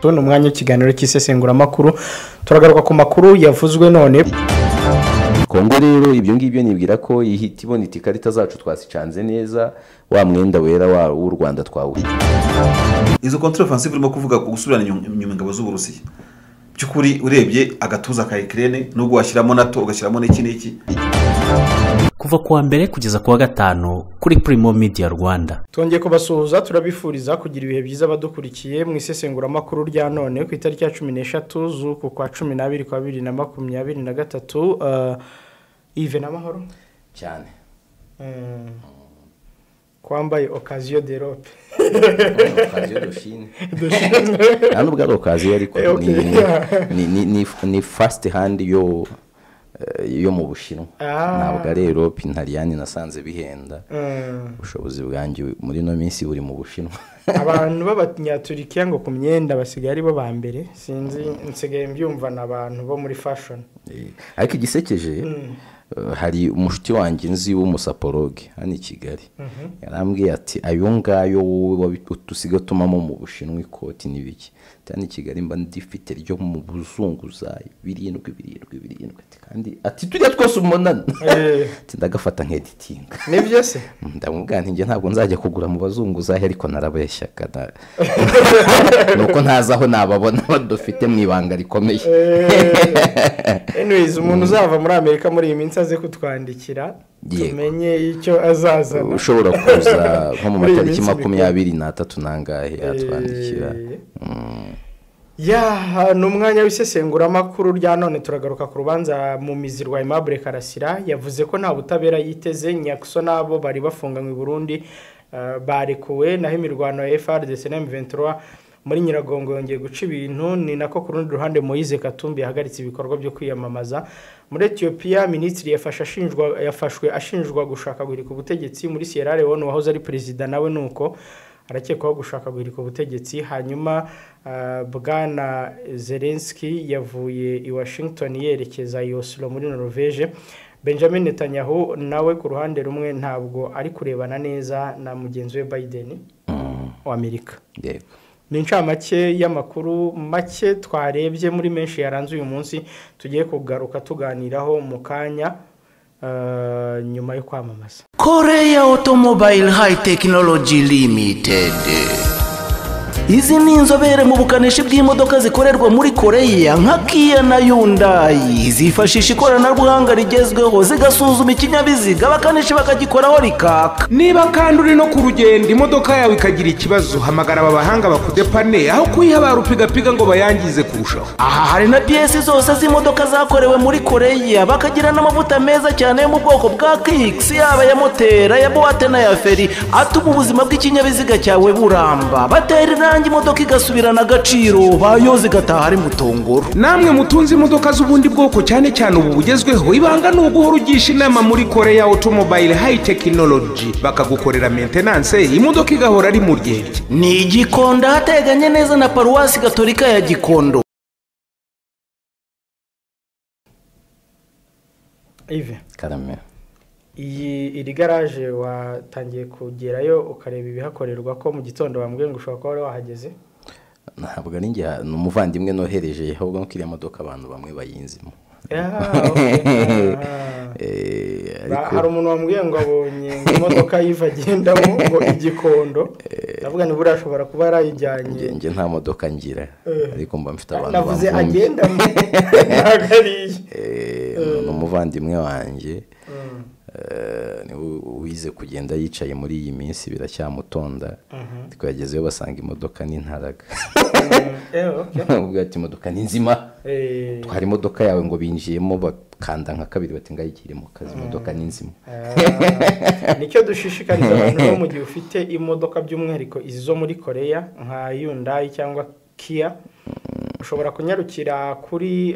gatatu n'umwanya w'ikiganiro cy'isesengura makuru turagaruka ku makuru yavuzwe none. Kongo rero ibyo ngibyo nibwira ko ihita ibona ikarita zacu twasicanze neza wa mwenda wera w'u Rwanda twawe. Izo contre offensive irimo kuvuga ku gusubirana inyuma ingabo z'u Burusiya. Cyukuri urebye agatuza ka Ukraine nubwo washyiramo NATO ugashyiramo n'iki kuva kuwa mbere kugeza kuwa gatanu kuri Primo Media Rwanda. Twongeye kubasuhuza turabifuriza kugira ibihe byiza badukurikiye mu isesengura makuru rya none ku itariki ya 13 z'uku kwa 12 kwa 2023 Yves n'amahoro cyane. Kwambaye occasion d'Europe. Occasion de Chine. Hano bwa occasion ariko ni fast hand yo mu Bushinwa. Ntabwo ari Europe Intaliyani nasanze bihenda. Ubushobozi bwanjye muri no minsi buri mu Bushinwa. Abantu b'abanyaturikiya ngo ku myenda basigari bo ba mbere sinzi nsigaye mbyumva nabantu bo muri fashion. Ariko igisekeje hari umushuti wanjye nzi w'umusaporoge hano i Kigali. Yarambwiye ati ayo ngayo wowe utusiga tumamo mu Bushinwa ikoti n'ibiki. Tani Kigali mba ndifite ryo mu buzunguza 7 kandi ati tujya twose umunana. Ndagafata nk'editing. Nibyo se? Ndamubwira nti nge ntabwo nzajya kugura mu bazunguza ariko narabeshyaka. Nuko ntazaho nababona badufite mu ibanga rikomeye. Anyways umuntu uzava muri Amerika muri iyi minsi aze kutwandikira tumenye icyo azazana. Ushobora kuza nko mu matariki 23 nangahe atwandikira. N'umwanya w'isesengura makuru rya none turagaruka ku rubanza mu mizi rwa Aimable Karasira yavuze ko nta butabera yiteze Nyakso nabo bari bafunganywe i Burundi barekuwe naho imirwano ya FARDC na M23 muri Nyiragongo yongeye guca ibintu ni nako ku rundi ruhande Moise Katumbi yahagaritse ibikorwa byo kwiyamamaza. Muri Ethiopia ministri yafashwe ashinjwa gushaka guhirika ubutegetsi. Muri Sierra Leone wahoze ari president nawe nuko arakekwaho gushaka guhirika ubutegetsi. Hanyuma bwana Zelensky yavuye i Washington yerekeza i Oslo muri Norvege. Benjamin Netanyahu nawe ku ruhande rumwe ntabwo ari kurebana neza na mugenzi we Biden wa Amerika. Ni incamake y'amakuru make twarebye muri menshi yaranze uyu munsi tugiye kugaruka tuganiraho mu kanya nyuma yo kwamamaza. Korea Automobile High Technology Limited. Izi ni inzobere mu bukanishi bw'imodoka zikorerwa muri Korea nka Kia na Hyundai. Zifashisha ikoranabuhanga rigezweho zigasuzuma ikinyabiziga bakanishi bakagikoraho rikaka. Niba kandi uri no ku rugendo imodoka yawe ikagira ikibazo hamagara abahanga bakudepane aho kuyiha barupigapiga ngo bayangize kurushaho. Aha hari na pièces zose z'imodoka zakorewe muri Korea bakagira n'amavuta meza cyane yo mu bwoko bwa Kicks yaba ya motera ya boîte na ya feri atuma ubuzima bw'ikinyabiziga cyawe buramba. Batera imodoka igasubirana agaciro bayoze gataha ari mutongoro. Namwe mutunze imodoka z'ubundi bwoko cyane cyane ubu bugezweho ibanga n'uguhora ugisha inama muri Korea Automobile High Technology bakagukorera maintenance imodoka igahora ari mu ryenge. Ni Gikondo hateganye neza na Paruwasi Gatolika ya Gikondo. Yves Karame. Iri garage watangiye kugerayo ukareba ibihakorerwa ko mu gitondo bambwiye ngo ushobora kuba wahageze? Ntabwo ari njye n'umuvandimwe nohereje ahubwo nkiri imodoka abantu bamwe bayinzimo. Hari umuntu wambwiye ngo abonye imodoka yivagendamo ngo Igikondo ndavuga ni buri ashobora kuba yarayijyanye. Nge nta modoka ngira ariko mba mfite abantu navuze agendamo nagariye n'umuvandimwe wanjye wize kugenda yicaye muri iyi minsi biracyamutonda twagezeyo basanga imodoka n'intaraga. Ubwo ati imodoka ni nzima twari imodoka yawe ngo binjiyemo bakanda nka kabiri bati ngayigire mu kazi imodoka ni nzima. Nicyo dushishikariza abantu mu gihe ufite imodoka by'umwihariko izo muri Korea nka Hyundai cyangwa Kia ushobora kunyarukira kuri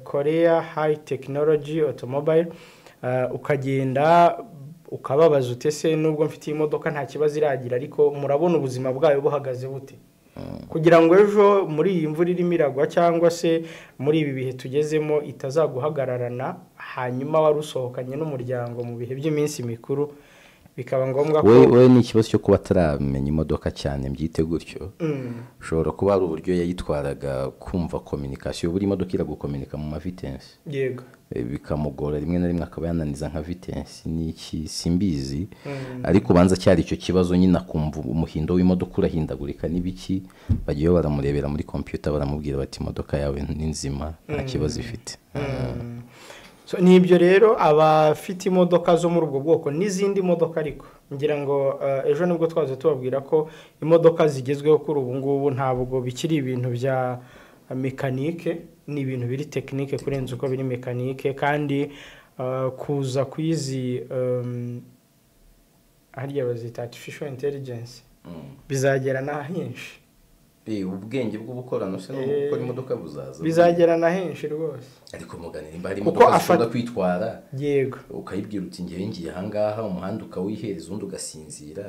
Korea High Technology Automobile ukagenda ukababaza utese nubwo mfite imodoka nta kibazo iragira ariko murabona ubuzima bwayo buhagaze bute kugira ngo ejo muri iyi mvura irimo iragwa cyangwa se muri ibi bihe tugezemo itazaguhagararana hanyuma warusohokanye n'umuryango mu bihe by'iminsi mikuru bikaba ngombwa ko we ni ikibazo cyo kuba ataramenya imodoka cyane mbyite gutyo ushobora kuba ari uburyo yayitwaraga kumva communication buri imodoka iragukomunika mu mavitensi yego bikamugora rimwe na rimwe akaba yananiza nka vitensi n'iki simbizi ariko banza cyari icyo kibazo nyine akumva umuhindo w'imodoka urahindagurika n'ibiki bagiye baramurebera muri computer baramubwira bati imodoka yawe ni nzima nta kibazo ifite ni ibyo rero abafite imodoka zo muri ubwo bwoko n'izindi modoka ariko ngira ngo ejo nibwo twaje tubabwira ko imodoka zigezweho kuri ubu ngubu ntabwo bikiri ibintu bya mekanike ni ibintu biri tekinike kurenza uko biri mekanike kandi kuza kwizi hariya bazita artificial intelligence bizagera na henshi ubwenge bwo gukorana se no gukora imodoka buzaza bizagera na henshi rwose ariko muganira imba hari imodoka zishobora kwitwara yego ukayibwira uti ngiye ahangaha umuhanda ukawihereza undi ugasinzira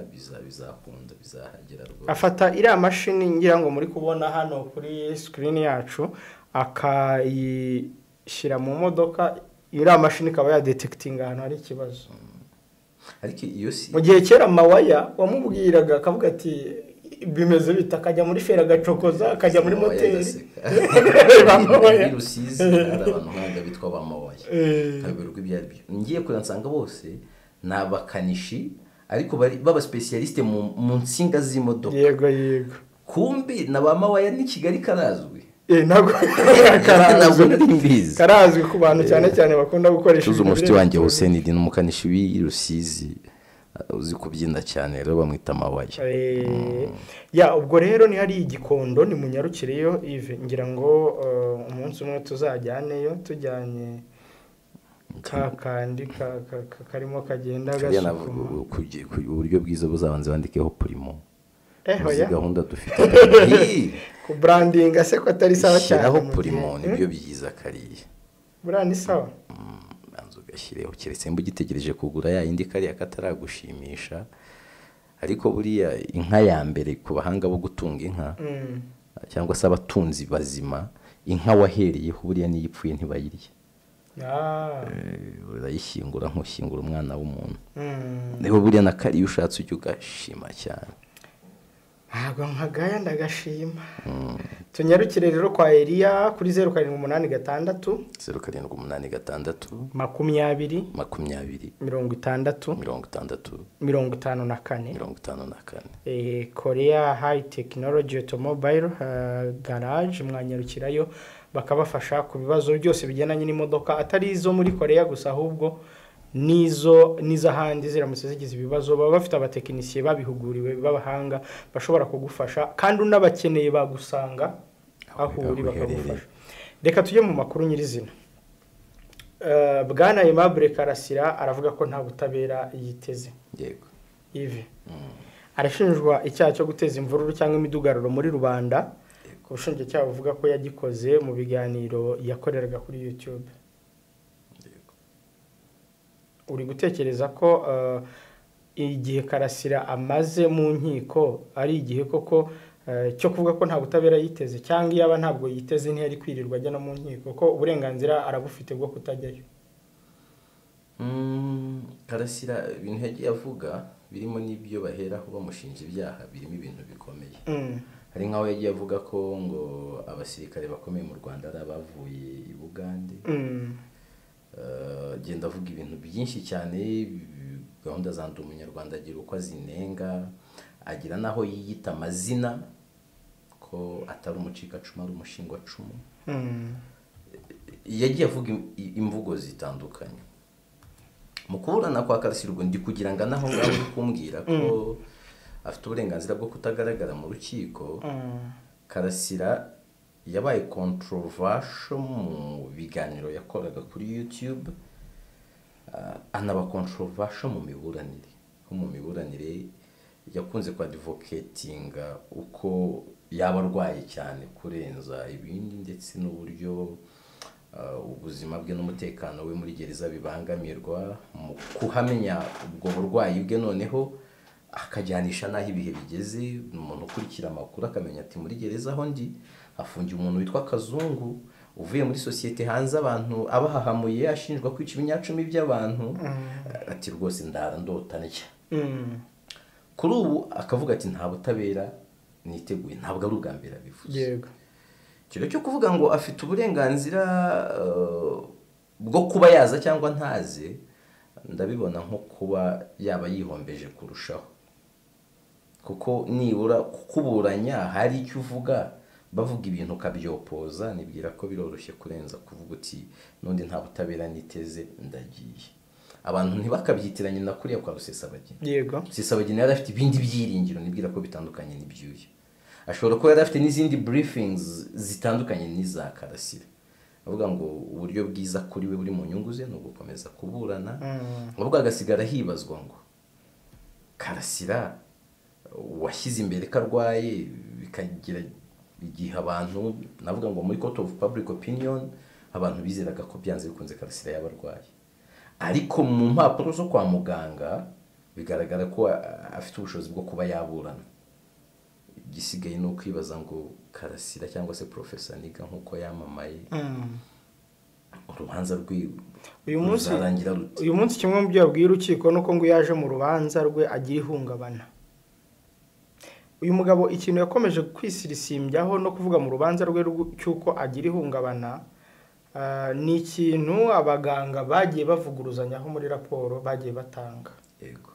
bizakunda bizahagera rwose afata iriya mashini ngira ngo muri kubona hano kuri screen yacu akayishyira mu modoka iriya mashini ikaba yadetekitinga ahantu hari ikibazo ariko iyo si mu gihe kera mawaya wamubwiraga akavuga ati bimeze bita akajya muri feri agacokoza akajya muri moteri Rusizi hari abantu nk'aba bitwa ba mawaya ntabwo ibyo ari byo ngiye kure nsanga bose ni abakanishi ariko baba specialiste mu nsinga z'imodoka yego kumbi na ba mawaya ni Kigali karazwi ntabwo karazwi ku bantu cyane cyane bakunda gukoresha tuzi umushiti wanjye Hussein ni umukanishi w'i Rusizi uzi kubyinda cyane rero bamwita mawaya ubwo rero ni hari igikondo ni munyarukireyo Yves ngira ngo umunsi umwe tuzajyaneyo tujyanye kakandi karimo kagenda gasukuma ku buryo bwiza buzabanze bandikeho primo hoya gahunda dufite ku branding ase ko atari sawa cyane aho primo nibyo byiza kariye burani sawa gashyireho keretse mbu gitegereje kugura ya indi kariya kataragushimisha ariko buriya inka ya mbere ku bahanga bo gutunga inka cyangwa se abatunzi bazima inka wahereyeho buriya niyipfuye ntibayirye urayishyingura nk'ushyingura umwana w'umuntu niho buriya na kariya ushatse ujya ugashima cyane ntabwo nkagaya ndagashima tunyarukire rero kwa Elia kuri 0786 0786 20 54 Korea High Technology Automobile Garage mwanyarukirayo bakabafasha ku bibazo byose bigendanye n'imodoka atari izo muri Korea gusa ahubwo n'izahandi ziramutse zigize ibibazo baba bafite abatekinisiye babihuguriwe babahanga bashobora kugufasha kandi unabakeneye bagusanga aho uri bakagufasha reka tujye mu makuru nyirizina bwana Aimable Karasira aravuga ko nta butabera yiteze yego Yves arashinjwa icyaha cyo guteza imvururu cyangwa imidugararo muri rubanda ku bushinjacyaha buvuga ko yagikoze mu biganiro yakoreraga kuri YouTube uri gutekereza ko igihe Karasira amaze mu nkiko ari igihe koko cyo kuvuga ko nta butabera yiteze cyangwa yaba ntabwo yiteze ntiyari kwirirwa ajya no mu nkiko ko uburenganzira arabufite bwo kutajyayo Karasira ibintu yagiye avuga birimo n'ibyo baheraho bamushinja ibyaha birimo ibintu bikomeye hari nkaho yagiye avuga ko ngo abasirikare bakomeye mu Rwanda ari abavuye i Bugande genda avuga ibintu byinshi cyane gahunda za ndi umunyarwanda agira uko azinenga agira naho yiyita amazina ko atari umucikacumu ari umushingwacumu yagiye avuga imvugo zitandukanye mu kuburana kwa Karasira ndi kugira ngo naho ngaho uri kumbwira ko afite uburenganzira bwo kutagaragara mu rukiko Karasira yabaye controversial mu biganiro yakoraga kuri YouTube anaba controversial mu miburanire mu miburanire yakunze kwa advocatinga uko yaba arwaye cyane kurenza ibindi ndetse n'uburyo ubuzima bwe n'umutekano we muri gereza bibangamirwa mu kuhamenya ubwo burwayi bwe noneho akajyanisha naho ibihe bigeze umuntu ukurikira amakuru akamenya ati muri gereza aho ndi afungiye umuntu witwa Kazungu uvuye muri sosiyete hanze abantu abahahamuye ashinjwa kwica ibinyacumi by'abantu ati rwose ndota nshya kuri ubu akavuga ati nta butabera niteguye, ntabwo ari ubwa mbere abivuze. yego ikintu cyo kuvuga ngo afite uburenganzira bwo kuba yaza cyangwa ntaze, ndabibona nko kuba yaba yihombeje kurushaho, kuko nibura kukuburanya hari icyo uvuga, bavuga ibintu ukabyopoza, nibwira ko biroroshye kurenza kuvuga uti n'undi nta butabera niteze ndagiye. Abantu ntibakabyitiranye na kuriya kwa Rusesabagina. yego Rusesabagina yari afite ibindi byiringiro, nibwira ko bitandukanye n'ibyuye. Ashobora kuba yari afite n'izindi briefings zitandukanye n'iza Karasira, avuga ngo uburyo bwiza kuri we buri mu nyungu ze no gukomeza kuburana, ahubwo agasigara hibazwa ngo Karasira washyize imbere ko arwaye, bikagira igihe abantu navuga ngo muri court of public opinion abantu bizeraga ko byanze bikunze Karasira yabarwaye, ariko mu mpapuro zo kwa muganga bigaragara ko afite ubushobozi bwo kuba yaburana. Igisigaye no kwibaza ngo Karasira cyangwa se Professor Niga nkuko yamamaye urubanza rwe uyu munsi kimwe mu byo yabwiye urukiko nuko ngo yaje mu rubanza rwe agira ihungabana. Uyu mugabo ikintu yakomeje kwisirisimbyaho no kuvuga mu rubanza rwe cyuko agira ihungabana ni ikintu abaganga bagiye bavuguruzanyaho muri raporo bagiye batanga. yego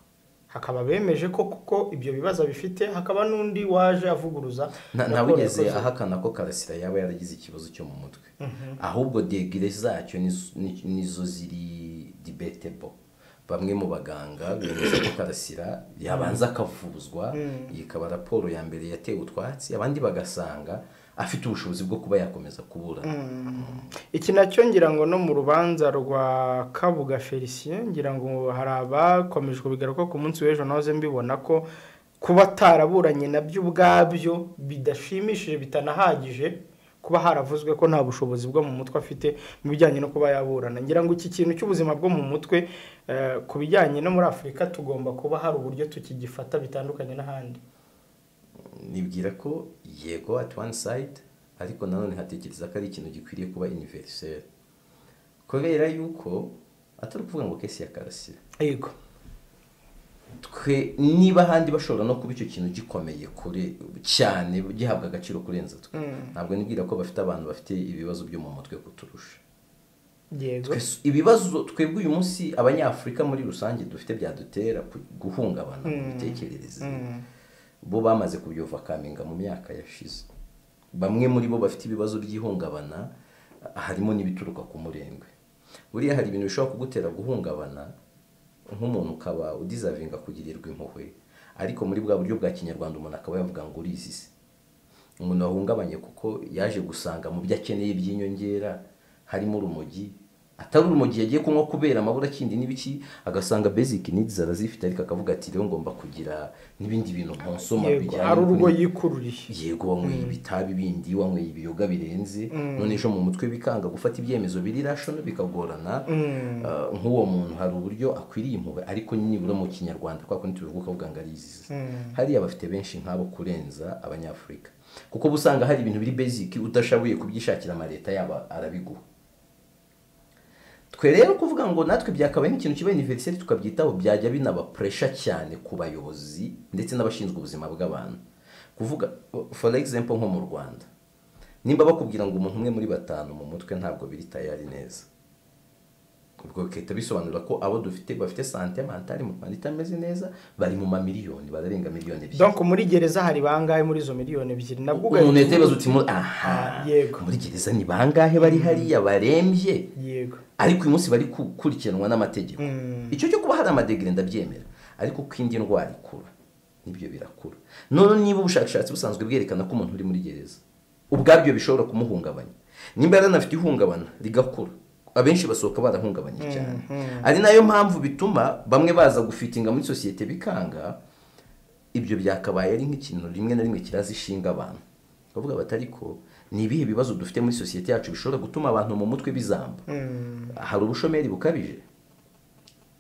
Hakaba bemeje ko kuko ibyo bibazo bifite, hakaba n'undi waje avuguruza. ntabugeze ahakana ko Karasira yaba yaragize ikibazo cyo mu mutwe, ahubwo degire zacyo nizo ziri debatable. Bamwe mu baganga bemeza ko Karasira yabanza akavuzwa, ikaba raporo ya mbere yatewe utwatsi, abandi bagasanga afite ubushobozi bwo kuba yakomeza kuburana. Iki nacyo ngira ngo no mu rubanza rwa Kabuga Felicien ngira ngo hari abakomeje kubigaruka ku munsi w'ejo, nahoze mbibona ko kuba taraburanye nabyo ubwabyo bidashimishije bitanahagije, kuba haravuzwe ko nta bushobozi bwo mu mutwe afite mu bijyanye no kuba yaburana. Ngira ngo iki kintu cy'ubuzima bwo mu mutwe ku bijyanye no muri Afurika tugomba kuba hari uburyo tukigifata bitandukanye n'ahandi. Nibwira ko yego at one side, ariko nanone hatekereza ko ari ikintu gikwiriye kuba universel, kubera yuko atari kuvuga ngo kesi ya Karasira. Yego twe niba handi bashobora no kuba icyo kintu gikomeye kure cyane gihabwa agaciro kurenza twe, ntabwo nibwira ko bafite abantu bafite ibibazo byo mu mutwe kuturusha. yego ibibazo twebwe uyu munsi abanyafurika muri rusange dufite byadutera guhungabana mu bitekerereze, bo bamaze kubyova kaminga mu myaka yashize. Bamwe muri bo bafite ibibazo by'ihungabana, harimo n'ibituruka ku murengwe. Buriya hari ibintu bishobora kugutera guhungabana nk'umuntu ukaba udizavinga kugirirwa impuhwe, ariko muri bwa buryo bwa kinyarwanda umuntu akaba yavuga ngo urizise. Umuntu wahungabanye kuko yaje gusanga mu byo akeneye by'inyongera harimo urumogi, atari urumogi yagiye kunywa kubera amabura kindi n'ibiki, agasanga basic needs arazifite, ariko akavuga ati rero ngomba kugira n'ibindi bintu nkonsoma bijyanye ari urwo yikururiye. yego wanyweye ibitabi bindi, wanyweye ibiyoga birenze, none ejo mu mutwe bikanga gufata ibyemezo biri rational bikagorana. Nk'uwo muntu hari uburyo akwiriye impuhwe, ariko nibura mu kinyarwanda kwa kundi tuvuga ukavuga ngo arizize. Hariya bafite benshi nk'abo kurenza abanyafurika, kuko busanga hari ibintu biri basic udashabuye kubyishakira amaleta yaba arabiguha. Twe rero kuvuga ngo natwe byakabaye n'ikintu kiba universel tukabyitaho, byajya binaba pressure cyane ku bayobozi ndetse n'abashinzwe ubuzima bw'abantu. Kuvuga for example nko mu Rwanda, nimba bakubwira ngo umuntu umwe muri batanu mu mutwe ntabwo biri tayari neza, ubwo keta bisobanura ko abo dufite bafite santé mentale mu Rwanda itameze neza bari mu mamiliyoni, bararenga miliyoni 2. Donc muri gereza hari bangahe muri zo miliyoni 2? Nabwo umuntu yatebaza uti yego muri gereza ni bangahe bari hariya barembye? Yego ariko uyu munsi bari gukurikiranwa n'amategeko. Icyo cyo kuba hari amadegre ndabyemera, ariko ko indi ndwara ikura nibyo birakura. None niba ubushakashatsi busanzwe bwerekana ko umuntu uri muri gereza ubwabyo bishobora kumuhungabanya, nimba yaranafite ihungabana rigakura, abenshi basohoka barahungabanye cyane. Ari nayo mpamvu bituma bamwe baza gufitinga muri societe bikanga. Ibyo byakabaye ari nk'ikintu rimwe na rimwe kirazishinga abantu, bavuga batariko ni ibihe bibazo dufite muri societe yacu bishobora gutuma abantu mu mutwe bizamba. Hari ubushomeri bukabije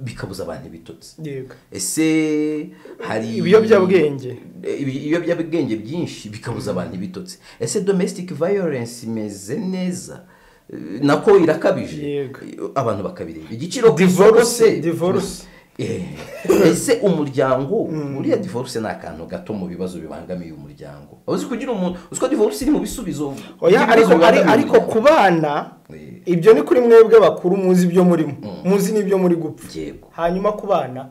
bikabuza abantu ibitotsi. Yego Ese hari ibiyobyabwenge byinshi bikabuza abantu ibitotsi. Ese domestic violence imeze neza nako irakabije abantu bakabireba igiciro ku isoko se divorce ese umuryango uriya divorce ni akantu gato mu bibazo bibangamiye umuryango uzi kugira umuntu uzi ko divorce iri mu bisubizo ariko ku bana ibyo ni kuri mwebwe bakuru muzi ibyo murimo muzi n'ibyo muri gupfa hanyuma ku bana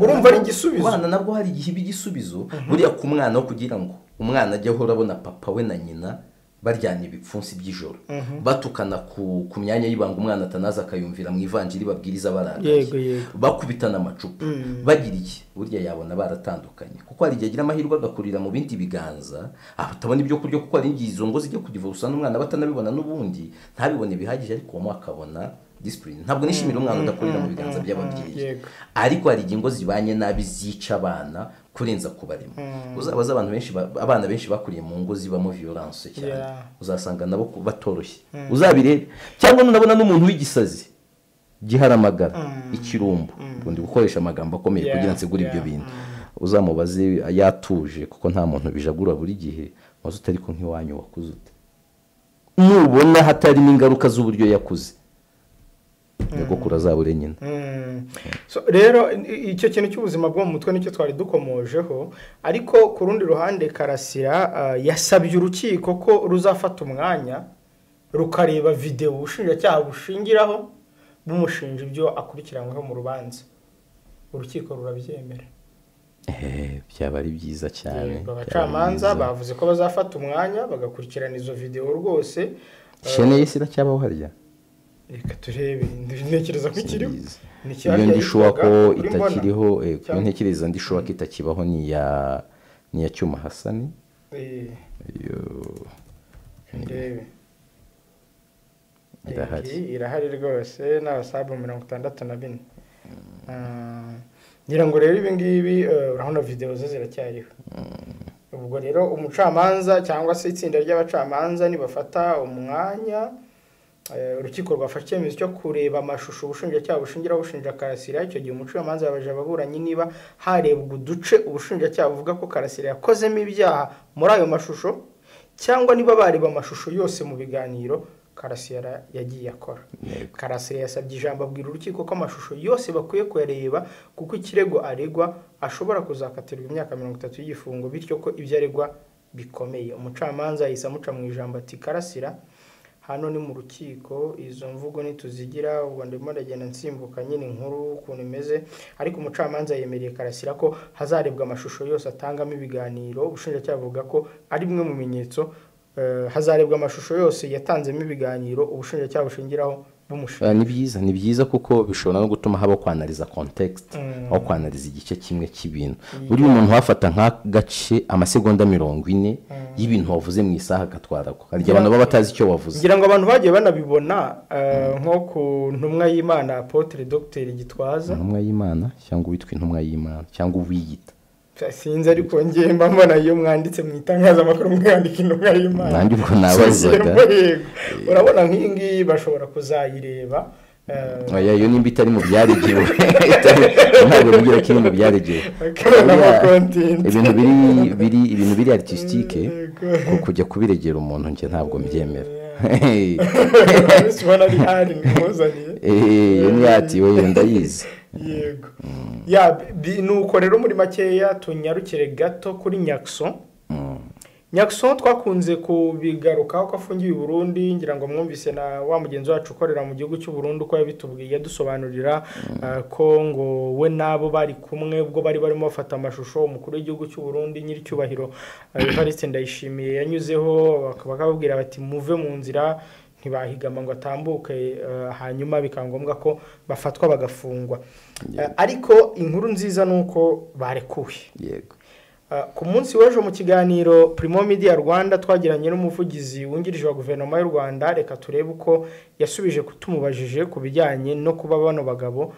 urumva ari igisubizo ku bana nabwo hari igihe igisubizo buriya ku mwana wo kugira ngo umwana ajye ahora abona papa we na nyina baryana ibipfunsi by'ijoro batukana ku myanya y'ibanga umwana atanaza akayumvira mu ivanjiri babwiriza baragaye bakubitana amacupa bagira iki burya yabona baratandukanye kuko hari igihe agira amahirwe agakurira mu bindi biganza atabona ibyo kurya kuko hari igihe izo ngo zijya kudivorusa n'umwana batanabibona n'ubundi ntabibone bihagije ariko uwo akabona discipline ntabwo nishimira umwana udakurira mu biganza by'ababyeyi ariko hari ingingo zibanye nabi zica abana kurenza kubarema uzabaza abana benshi bakuriye mu ngo zibamo violence cyane uzasanga nabo batoroshye uzabirebe cyangwa nunabona n'umuntu w'igisazi giharamagara ikirumbu ubundi gukoresha amagambo akomeye kugira nsegura ibyo bintu uzamubaze yatuje kuko nta muntu bijagura buri gihe maze utari ko nk'iwanyu wakuze ute nubona hatarimo ingaruka z'uburyo yakuze niko kurazabure nyine rero icyo kintu cy'ubuzima bwo mu mutwe nicyo twari dukomojeho ariko ku rundi ruhande Karasira yasabye urukiko ko ruzafata umwanya rukareba video ubushinjacyaha bushingiraho bumushinja ibyo akurikiranyweho mu rubanza urukiko rurabyemera byaba ari byiza cyane abacamanza bavuze ko bazafata umwanya bagakurikirana izo video rwose shene y'isi iracyabaho harya reka turebe ntekereza ko ikiriho iyo ndishuwa ko itakiriho iyo ntekereza ndishuwa ko itakibaho ni ya Cyuma Hasani irahari rwose n'abasabu 64 ngira ngo rero ibi ngibi urabona video ze ziracyariho ubwo rero umucamanza cyangwa se itsinda ry'abacamanza nibafata umwanya urukiko rwafashe icyemezo cyo kureba amashusho ubushinjacyaha bushingiraho bushinja Karasira icyo gihe umucamanza yabaje ababuranyi niba harebwa uduce ubushinjacyaha buvuga ko Karasira yakozemo ibyaha muri ayo mashusho cyangwa niba bareba amashusho yose mu biganiro Karasira yagiye akora Karasira yasabye ijambo abwira urukiko ko amashusho yose bakwiye kuyareba kuko ikirego aregwa ashobora kuzakatirwa imyaka 30 y'igifungo bityo ko ibyo aregwa bikomeye umucamanza yahise amuca mu ijambo ati Karasira hano ni mu rukiko izo mvugo nituzigira ubwo ndimo ndagenda nsimbuka nyine inkuru ukuntu imeze ariko umucamanza yemereye Karasira ko hazarebwa amashusho yose atangamo ibiganiro ubushinjacyaha buvuga ko ari bimwe mu bimenyetso hazarebwa amashusho yose yatanzemo ibiganiro ubushinjacyaha bushingiraho bumushinja ni byiza kuko bishobora no gutuma haba kwanaliza context aho kwanaliza igice kimwe cy'ibintu buri umuntu wafata nk'agace amasegonda 40 y'ibintu wavuze mu isaha gatwara ko hari abantu baba batazi icyo wavuze ngira ngo abantu bagiye banabibona nko ku ntumwa y'Imana Apotre Dr Gitwaza ntumwa y'Imana cyangwa witwa intumwa y'Imana cyangwa uwiyita sinzi ariko ngiye mbona iyo mwanditse mu itangazamakuru mwandika intumwa y'Imana nanjye ubwo nabazaga urabona nk'ingi bashobora kuzayireba iyo nimba itari mu byaregewe ntabwo bigira kiri mu byaregewe ibintu biri artistique kujya kubiregera umuntu nje ntabwo mbyemera sibona ari hari nimuzaniye ni ati we ndayizi yego nuko rero muri makeya tunyarukire gato kuri Nyakso twakunze kubigarukaho ko afungiye i Burundi ngira ngo mwumvise na wa mugenzi wacu ukorera mu gihugu cy'u Burundi ko yabitubwiye dusobanurira ko ngo we nabo bari kumwe ubwo bari barimo bafata amashusho umukuru w'igihugu cy'u Burundi nyiri cyubahiro Evariste Ndayishimiye yanyuzeho bakababwira bati muve mu nzira ntibahigama ngo atambuke hanyuma bikangombwa ko bafatwa bagafungwa ariko inkuru nziza nuko barekuwe yego ku munsi w'ejo mu kiganiro Primo Media Rwanda twagiranye n'umuvugizi wungirije wa guverinoma y'u Rwanda reka turebe uko yasubije kutumubajije ku bijyanye no kuba bano bagabo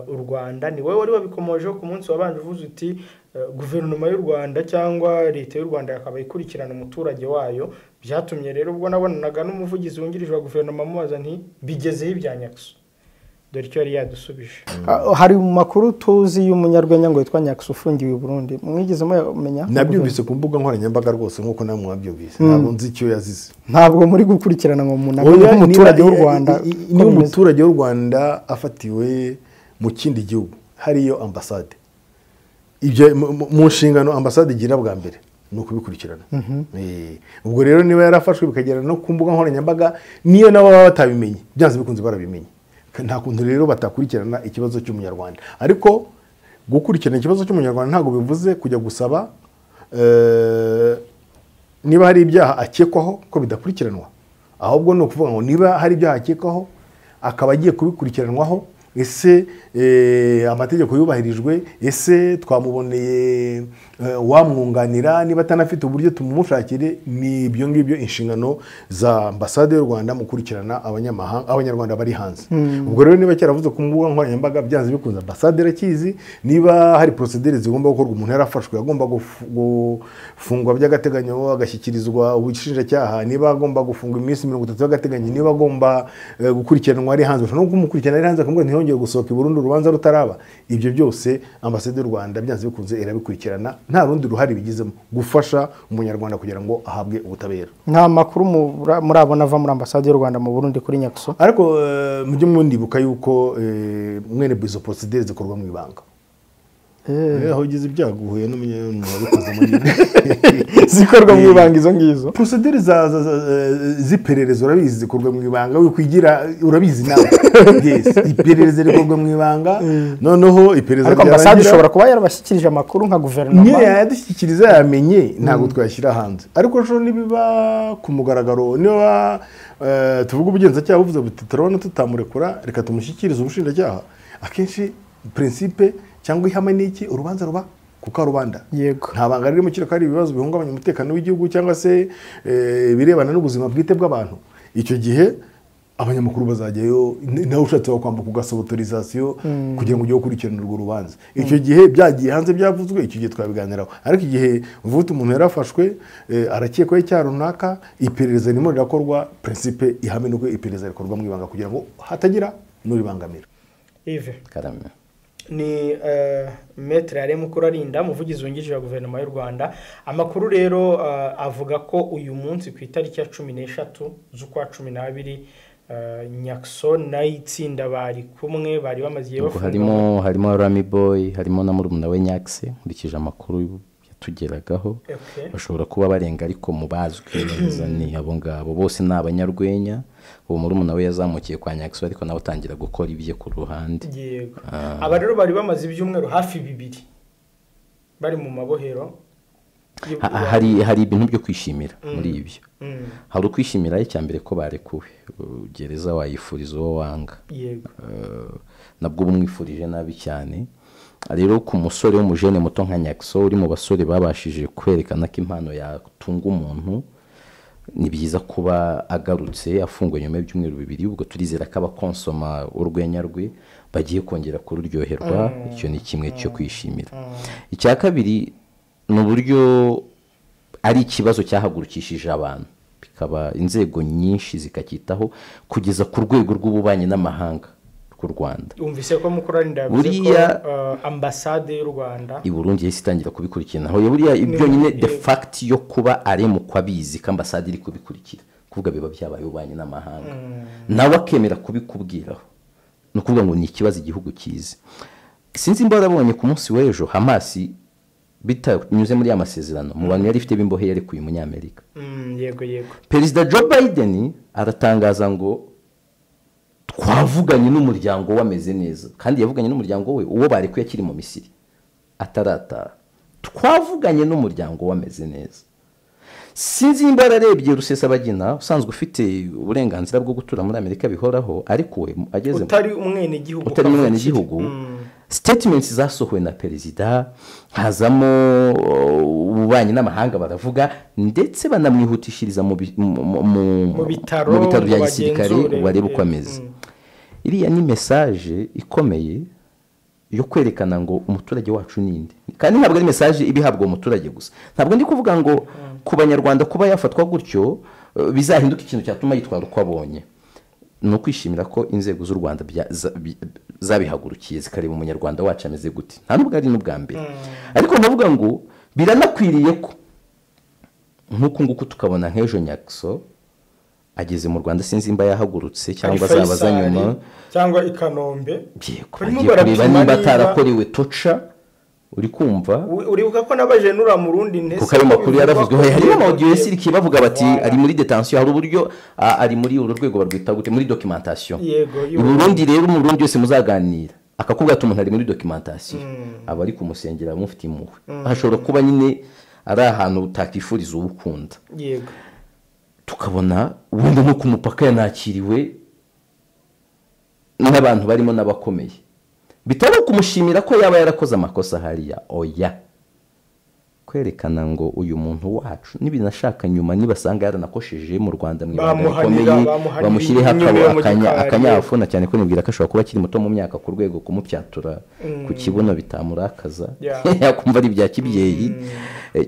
u Rwanda ni wowe wari wabikomojeho ku munsi wabanje uvuze uti guverinoma y'u Rwanda cyangwa leta y'u Rwanda yakaba ikurikirana umuturage wayo byatumye rero ubwo nabonanaga n'umuvugizi wungirije wa guverinoma mubaza nti bigezeho ibya Nyakso dore icyo yari yadusubije. Hari mu makuru tuzi y'umunyarwenya ngo yitwa Nyakusu ufungiwe i Burundi, mwigeze mumenya? Nabyumvise ku mbuga nkoranyambaga rwose nk'uko namwe mwabyumvise, ntabwo nzi icyo yazize. Ntabwo muri gukurikirana ngo umuturage w'u Rwanda, ni umuturage w'u Rwanda afatiwe mu kindi gihugu hariyo ambasade. Ibyo mu nshingano ambasade igira bwa mbere ni ukubikurikirana. Ubwo rero niba yarafashwe bikagera no ku mbuga nkoranyambaga, niyo nabo baba batabimenye, byanze bikunze barabimenye. Nta kuntu rero batakurikirana ikibazo cy'umunyarwanda, ariko gukurikirana ikibazo cy'umunyarwanda ntabwo bivuze kujya gusaba niba hari ibyaha akekwaho ko bidakurikiranwa, ahubwo ni ukuvuga ngo niba hari ibyaha akekwaho akaba agiye kubikurikiranwaho, ese amategeko yubahirijwe, ese twamuboneye wamwunganira, niba atanafite uburyo tumumushakire. Ni ibyo ngibyo inshingano za ambasade y'u Rwanda mu kurikirana abanyarwanda bari hanze. Ubwo rero niba cyaravuze ku mbuga nkoranyambaga, byanze bikunze ambasade irakizi. Niba hari procedure zigomba gukorwa, umuntu yarafashwe agomba gufungwa by'agateganyo agashyikirizwa ubushinjacyaha, niba agomba gufungwa iminsi 30 y'agateganyo, niba agomba gukurikiranwa ari hanze, no kumukurikirana ari hanze akamubwira ntihongere gusohoka i Burundi urubanza rutaraba. Ibyo byose ambasade y'u Rwanda byanze bikunze irabikurikirana, nta rundi ruhari bigizemo, gufasha umunyarwanda kugira ngo ahabwe ubutabera. Nta makuru murabona ava muri ambasade y'u Rwanda mu Burundi kuri Nyakusu? Ariko mujye mundibuka yuko mwene izo procedure zikorwa mu ibanga. Aho ugize ibyago uhuye n'umuntu wabikoze muri zikorwa mu ibanga. Izo ngizo procedure z'iperereza urabizi zikorwa mu ibanga, wikwigira urabizi nawe. Yes, iperereza rikorwa mu ibanga. Noneho iperereza ariko ambasade ishobora kuba yarabashyikirije amakuru nka guverinoma, niyo yadushyikiriza yamenye, ntabwo twashyira hanze. Ariko ejo nibiba ku mugaragaro, niba tuvuga ubugenzacyaha buvuze buti turabona tutamurekura, reka tumushyikirize ubushinjacyaha, akenshi principe cyangwa ihame n'iki, urubanza ruba ku karubanda. Yego, nta banga riri mu kirego, hari ibibazo bihungabanya umutekano w'igihugu cyangwa se birebana n'ubuzima bwite bw'abantu. Icyo gihe abanyamakuru bazajyayo, nawe ushatse wakwambuka ugasaba autorisation kugira ngo ujye gukurikirana urwo rubanza. Icyo gihe byagiye hanze byavuzwe, icyo gihe twabiganiraho. Ariko igihe uvuga umuntu yarafashwe arakekwaho icyaha runaka, iperereza ririmo rirakorwa, principe ihame nuko iperereza rikorwa mu ibanga kugira ngo hatagira n'uribangamira. Yves Karame ni Maître Alain Mukurarinda, umuvugizi wungirije wa guverinoma y'u Rwanda. Amakuru rero avuga ko uyu munsi ku itariki ya 13 z'ukwa 12 Nyakusu n'itsinda bari kumwe, bari bamaziye bafunga, harimo Rami Boy, harimo na murumuna we Nyakse. Nkurikije amakuru yatugeragaho, bashobora kuba barenga, ariko mubazwi neza ni abo ngabo bose ni abanyarwenya. Uwo murumuna we yazamukiye kwa Nyakusu, ariko nawe atangira gukora ibye ku ruhande. Yego, aba rero bari bamaze ibyumweru hafi 2 bari mu mabohero. Hari ibintu byo kwishimira muri ibyo. Hari ukwishimira icyambere ko barekuwe, gereza wayifuriza uwo wanga. Yego, nabwo bumwifurije nabi cyane. Rero ku musore w'umujene muto nka Nyakusu, uri mu basore babashije kwerekana ko impano yatunga umuntu, ni byiza kuba agarutse afunguye nyuma y'ibyumweru 2. Ubwo turizera ko abakonsoma urwenya rwe bagiye kongera kururyoherwa. Icyo ni kimwe cyo kwishimira. Icya kabiri ni uburyo ari ikibazo cyahagurukishije abantu, bikaba inzego nyinshi zikacyitaho kugeza ku rwego rw'ububanyi n'amahanga rw'u Rwanda. Umvise ko Mukurarinda yavuze ko ambasade y'u Rwanda i Burundi yahise itangira kubikurikirana. Aho buriya ibyo nyine de fact yo kuba aremukwa bizi ko ambasade iri kubikurikira, kuvuga biba byabaye ububanyi n'amahanga, nawe akemera kubikubwiraho, no kuvuga ngo ni ikibazo igihugu kizi. Sinzi imbo barabonye ku munsi w'ejo Hamas bitanyuze muri amasezerano mu bantu yari ifite bimbohe yarekuye umunyamerika. Yego. Perezida Joe Biden aratangaza ngo twavuganye n'umuryango wameze neza, kandi yavuganye n'umuryango we uwo barekuye akiri mu Misiri atarataha. Twavuganye n'umuryango wameze neza. Sinzi imba ararebye Rusesabagina usanzwe ufite uburenganzira bwo gutura muri Amerika bihoraho, ariko we ageze utari umwene gihugu, statements zasohowe na perezida, hazamo ububanyi n'amahanga baravuga, ndetse banamwihutishiriza mu bitaro bya gisirikare bareba uko ameze. Iriya ni message ikomeye yo kwerekana ngo umuturage wacu ninde, kandi ntabwo ari message ibihabwa umuturage gusa. Ntabwo ndi kuvuga ngo ku banyarwanda kuba yafatwa gutyo bizahinduka ikintu cyatuma yitwara uko abonye. ni ukwishimira ko inzego z'u Rwanda zabihagurukiye zikareba umunyarwanda wacu ameze gute, nta nubwo ari n'ubwa mbere. Ariko ndavuga ngo biranakwiriye ko nk'uku nguku tukabona nk'ejo Nyakso ageze mu Rwanda, sinzi imba yahagurutse cyangwa azabaza nyuma, cyangwa i Kanombe kureba niba atarakorewe toca. Uri kumva uribuka ko n'abajenura mu Rundi ntese kuko ayo makuru yaravuzwe harimo audio yesiriki bavuga bati ari muri detention, hari uburyo ari muri uru rwego barwita gute, muri documentation. I Burundi rero mu Burundi yose muzaganira akakubwira ati umuntu ari muri documentation, aba ari kumusengera mufite impuhwe. Hashobora kuba nyine ari ahantu utakifuriza ubukunda. Yego, tukabona ubundi no ku mupaka yanakiriwe n'abantu barimo n'abakomeye, bitari kumushimira ko yaba yarakoze amakosa hariya, oya, kwerekana ngo uyu muntu wacu nibinashaka nyuma nibasanga yaranakosheje mu Rwanda mwikomeye bamushyireho akanyafuna, cyane ko nibwira ko ashobora kuba akiri muto mu myaka ku rwego kumupyatura ku kibuno bitamurakaza yakumva ari bya kibyeyi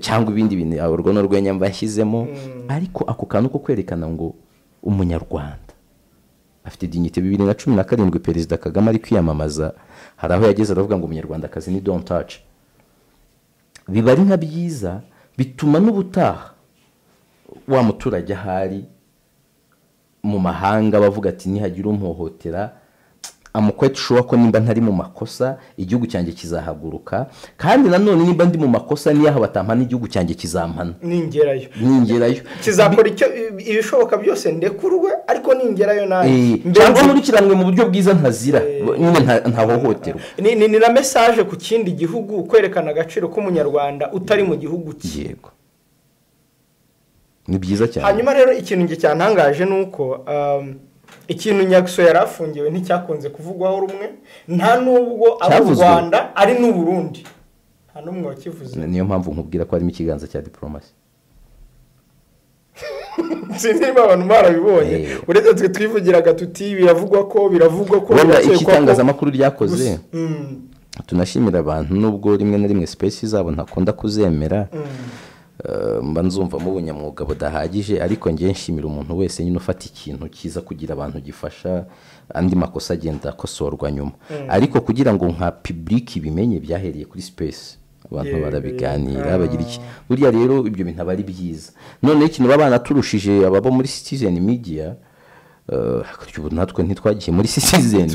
cyangwa ibindi bintu urwo no rwenya mbashyizemo. Ariko ako kantu ko kwerekana ngo umunyarwanda afite dignité. 2017 Perezida Kagame ari kwiyamamaza, hari aho yageze aravuga ngo umunyarwanda akazi ni don't touch. Biba ari nka byiza, bituma n'ubutaha wa muturage ahari mu mahanga bavuga ati nihagira umuhohotera, amukwete shuwa ko nimba ntari mu makosa igihugu cyanjye kizahaguruka, kandi nanone nimba ndi mu makosa niyaho batampana igihugu cyanjye kizampana ningerayo kizakora icyo ibishoboka byose ndekurwe, ariko ningerayo nayo cyangwa nkurikiranwe mu buryo bwiza ntazira nyine ntahohoterwa. Ni na message ku kindi gihugu kwerekana agaciro k'umunyarwanda utari mu gihugu cye. Yego, ni byiza cyane. Hanyuma rero ikintu nge cyantangaje nuko ikintu Nyakso yarafungiwe nticyakunze kuvugwaho rumwe, nta nubwo abo Rwanda ari n'u Burundi, nta numwe wakivuze. Niyo mpamvu nkubwira ko harimo ikiganza cya diplomasi. Sinzi niba abantu barabibonye, uretse twe twivugiraga tuti biravugwa ko wenda ikitangazamakuru ryakoze. Tunashimira abantu nubwo rimwe na rimwe space zabo ntakunda kuzemera, mba nzumva mu bunyamwuga budahagije, ariko ngiye nshimira umuntu wese nyine ufata ikintu kiza kugira abantu gifasha andi makosa agenda akosorwa nyuma. Ariko kugira ngo nka public bimenye byahereye kuri space, abantu barabiganira bagira iki. Buriya rero ibyo bintu aba ari byiza. None ikintu babana turushije ababo muri Citizen Media, natwe ntitwagiye muri Citizen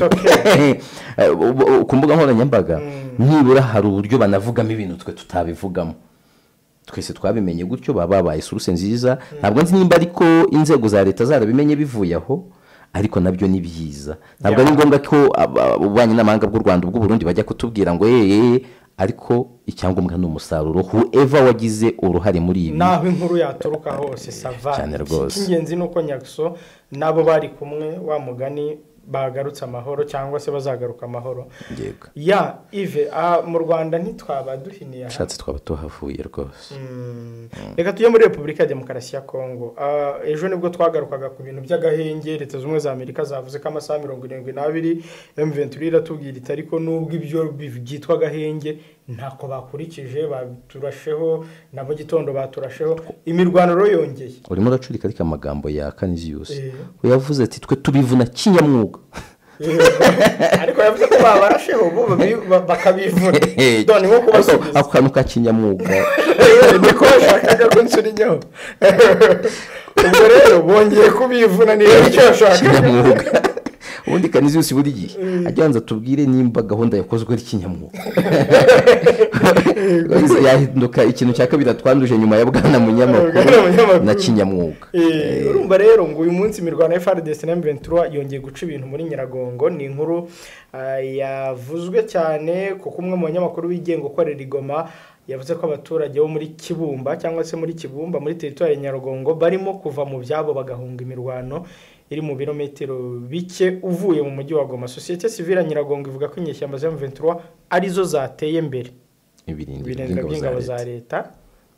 ku mbuga nkoranyambaga, nibura hari uburyo banavugamo ibintu twe tutabivugamo. Twese twabimenye gutyo, babaye source nziza. Ntabwo nzi nimba ariko inzego za leta zarabimenye bivuye aho, ariko nabyo ni byiza. Ntabwo ari ngombwa ko ubanye n'amahanga bw'u Rwanda bw'u Burundi bajya kutubwira ngo ariko icyangombwa ni umusaruro, whoever wagize uruhare muri ibi, naho inkuru yaturuka hose sava cyane rwose. Ingenzi nuko Nyakso nabo bari kumwe wa mugani bagarutse amahoro, cyangwa se bazagaruka amahoro. Yego. Ya Yves, mu Rwanda ntitwaba duhiniye ashatse twaba tuhavuye rwose. Reka tujye muri Repubulika ya Demokarasi ya Kongo. Ejo nibwo twagarukaga ku bintu by'agahenge. Leta z'Ubumwe za Amerika zavuze ko amasaha 72 M23 iratubwira iti ariko nubwo ibyo byitwa agahenge ntako bakurikije, baturasheho na mu gitondo baturasheho, imirwano ro yongeye. Urimo uracurika ariko amagambo ya Canisius yavuze ati twe tubivuna kinyamwuga. Ariko yavuze ko babarasheho bo bakabivuna. Done nko kubasubiza ako kantu ka kinyamwuga niko shakaga ko nsurinyaho. Ubwo rero bongeye kubivuna ni icyo ashaka. Ubundi Canisius buri gihe ajyanza tubwire nimba gahunda yakozwe ari kinyamwuga. Yahinduka ikintu cya kabiri twanduje nyuma ya bwana munyamakuru na kinyamwuga. Urumva rero ngo uyu munsi imirwano ya FARDC na M23 yongeye guca ibintu muri Nyiragongo. Ni inkuru yavuzwe cyane kuko umwe mu banyamakuru wigenga ukorera Igoma yavuze ko abaturage bo muri Kibumba cyangwa se muri Kibumba muri territoire ya Nyiragongo barimo kuva mu byabo bagahunga imirwano iri mu birometero bike uvuye mu mujyi wa Goma. Societe Civile Nyiragongo ivuga ko inyeshyamba za M23 arizo zateye imbere ibirindiro by'ingabo za leta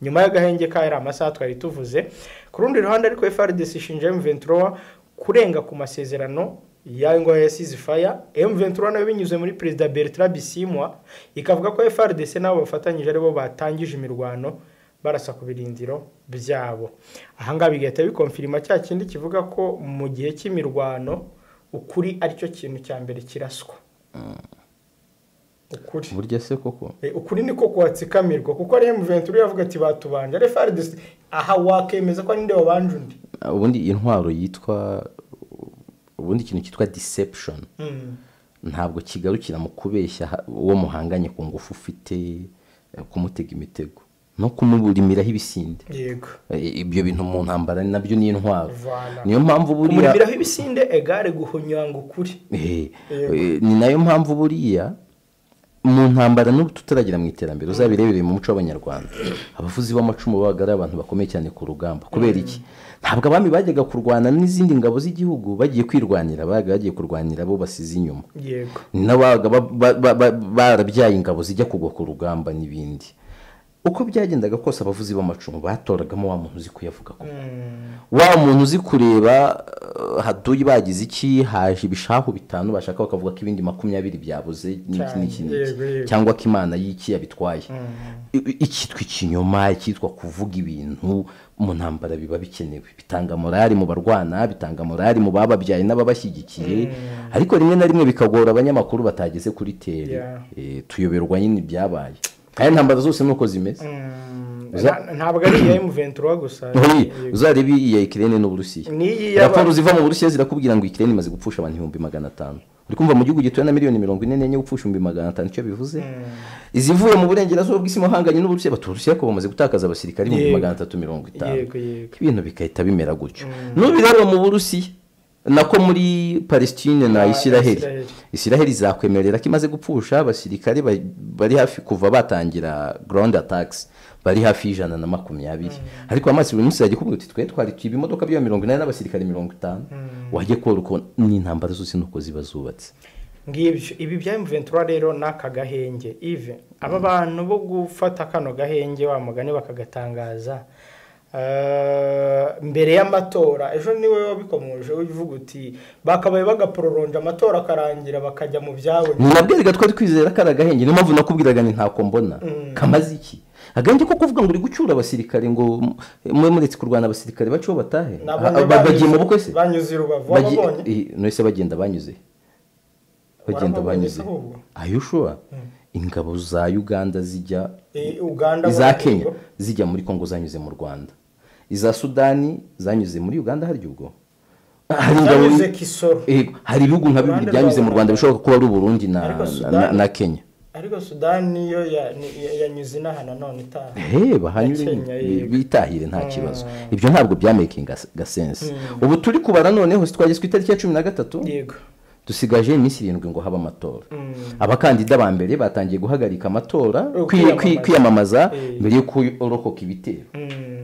nyuma y'agahenge ka era amasaha twari tuvuze. Ku rundi ruhande ariko FARDC ishinja M23 kurenga ku masezerano yango ya ceasefire. M23 nayo binyuze muri President Bertrand Bisimwa ikavuga ko FARDC nabo bafatanyije aribo batangije imirwano barasa ku birindiro byabo. Aha ngaha bigahita bikonfirima cya kindi kivuga ko mu gihe cy'imirwano ukuri aricyo kintu cya mbere kiraswa. Ukuri burya se koko ukuri niko kwatsikamirwa kuko ari M23 yavuga ati batubanje ari FARDC aha wakemeza ko ninde wabanje undi. ubundi intwaro yitwa ubundi ikintu cyitwa deception ntabwo kigarukira mu kubeshya uwo muhanganye ku ngufu ufite kumutega imitego no kumuburimiraho ibisinde. Yego ibyo bintu mu ntambara nabyo ni intwaro. Niyo mpamvu buriya kumurimiraho ibisinde egare guhonyanga ukuri. Ni nayo mpamvu buriya mu ntambara n'ubu tutaragira mu iterambere uzabirebere mu muco w'abanyarwanda abavuzi b'amacumu babaga ari abantu bakomeye cyane ku rugamba. Kubera iki? Ntabwo abami bajyaga kurwana n'izindi ngabo z'igihugu bagiye kwirwanira, bagiye kurwanira bo basize inyuma. Yego n'abaga barabyaye ingabo zijya kugwa ku rugamba n'ibindi. Uko byagendaga kose abavuzi b'amacumu batoragamo wa muntu uzi kuyavuga ko wa muntu uzi kureba haduyi bagize iki, haje ibishahu bitanu bashaka bakavuga ko ibindi 20 byabuze n'iki cyangwa ko Imana y'iki yabitwaye. Ikitwa ikinyoma, ikitwa kuvuga ibintu mu ntambara biba bikenewe, bitanga morali mu barwana, bitanga morali mu bababyaye n'ababashyigikiye, ariko rimwe na rimwe bikagora abanyamakuru batageze kuri tere. Tuyoberwa nyine byabaye. Kandi intambara zose nuko zimeze. Ntabwo ari iya M23 gusa. Uzarebe iya Ukraine n'Uburusiya. Raporo ziva mu Burusiya zirakubwira ngo Ukraine imaze gupfusha abantu 500,000. Uri kumva mu gihugu gituye na miliyoni 44 gupfusha 500,000 icyo bivuze. Izivuye mu burengerazuba bw'isi muhanganye n'Uburusiya baturusiya ko bamaze gutakaza abasirikari 350. Ibintu bikahita bimera gutyo. N'ubiraba mu Burusiya nako muri Palestine na Israel zakwemerera ko imaze gupfusha abasirikare bari hafi kuva batangira ground attacks bari hafi 120. Ariko amazi buri munsi yagiye kuvuga ati twe twari twiba imodoka bya 80 n'abasirikare 50. Wagiye ko uko ni intambara zose nuko ziba zubatse. Ngibyo ibi bya M23 rero naka gahenge Yves aba bantu bo gufata kano gahenge wa mugani bakagatangaza mbere y'amatora. Ejo niwe wabikomoje uvuga uti bakabaye bagaproronja amatora akarangira bakajya mu byawe. Nabwiraga twari kwizera karagahenge, niyo mpamvu nakubwiraga ni ntako mbona kamaze iki aganje ko kuvuga ngo uri gucyura abasirikare ngo mwe muretse kurwana abasirikare bacu batahe bagiye mu bukwe se banyuze Rubavu babonye no se bagenda banyuze ayushwa ingabo za Uganda zijya za Kenya zijya muri Kongo zanyuze mu Rwanda, iza Sudani zanyuze muri Uganda hari ubwo hari ingabo hari ibihugu nka bibiri byanyuze mu Rwanda bishobora kuba ari Burundi na Kenya. Ariko Sudani yo yanyuze n'ahana none itaha bahanyure bitahire nta kibazo. Ibyo ntabwo bya making sense. Ubu turi kubara noneho twageze ku itariki ya 13. Yego dusigaje iminsi 7 ngo haba amatora. Abakandida ba mbere batangiye guhagarika amatora kwiyamamaza mbere yo kurokoka ibitero.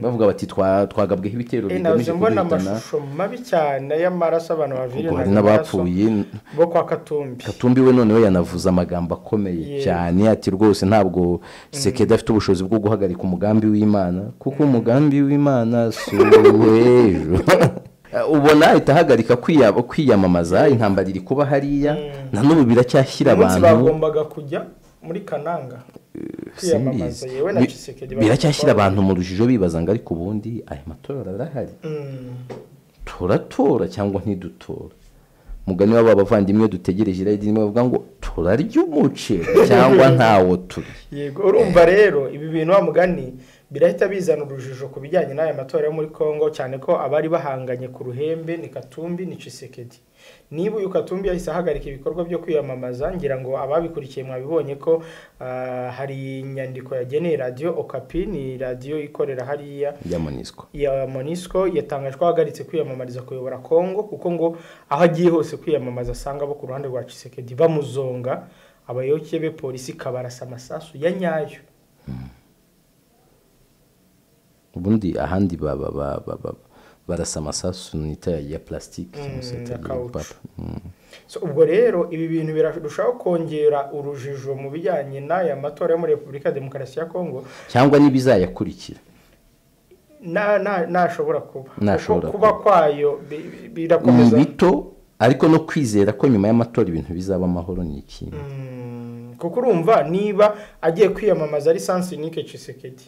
Bavuga bati twagabweho ibitero bigamije kubona amashusho mabi cyane y'amaraso abantu bavire n'abapfuye bo kwa Katumbi. Katumbi we noneho yanavuza amagambo akomeye cyane ati rwose ntabwo Sekeda afite ubushobozi bwo guhagarika umugambi w'Imana kuko umugambi w'Imana suwejo. Ubona itahagarika kwiyamamaza intambara iri kuba hariya na n'ubu biracyashyira abantu bagombaga kujya muri Kananga kwiyamamaza yewe na Tshisekedi biracyashyira abantu mu rujijo bibaza ngo ariko ubundi aya matora arahari turatora cyangwa ntidutora. Mugani w'aba bavandimwe dutegereje irayidi bavuga ngo turarya umuce cyangwa ntawo turi. Yego urumva rero ibi bintu wa mugani birahita bizana urujijo ku bijyanye n'aya matora yo muri Kongo cyane ko abari bahanganye ku ruhembe ni Katumbi ni Tshisekedi. Niba uyu Katumbi yahise ahagarika ibikorwa byo kwiyamamaza ngira ngo ababikurikiye mwabibonye ko hari inyandiko yageneye radio Okapi, ni radio ikorera hariya ya Monisco yatangaje ko ahagaritse kwiyamamariza kuyobora Kongo kuko ngo aho agiye hose kwiyamamaza asanga bo ku ruhande rwa Tshisekedi bamuzonga, abayoboke be polisi kabarasa amasasu ya nyayo. Ubundi ahandi barasa amasasu nita ya plastique so ubwo rero ibi bintu birarushaho kongera urujijo mu bijyanye n'aya matora yo muri Repubulika Demokarasi ya Kongo cyangwa nibizayakurikira nashobora kuba kwayo birakomeza bito, ariko no kwizera ko nyuma y'amatora ibintu bizaba amahoro ni ikintu. Kuko urumva niba agiye kwiyamamaza ari sans unique Tshisekedi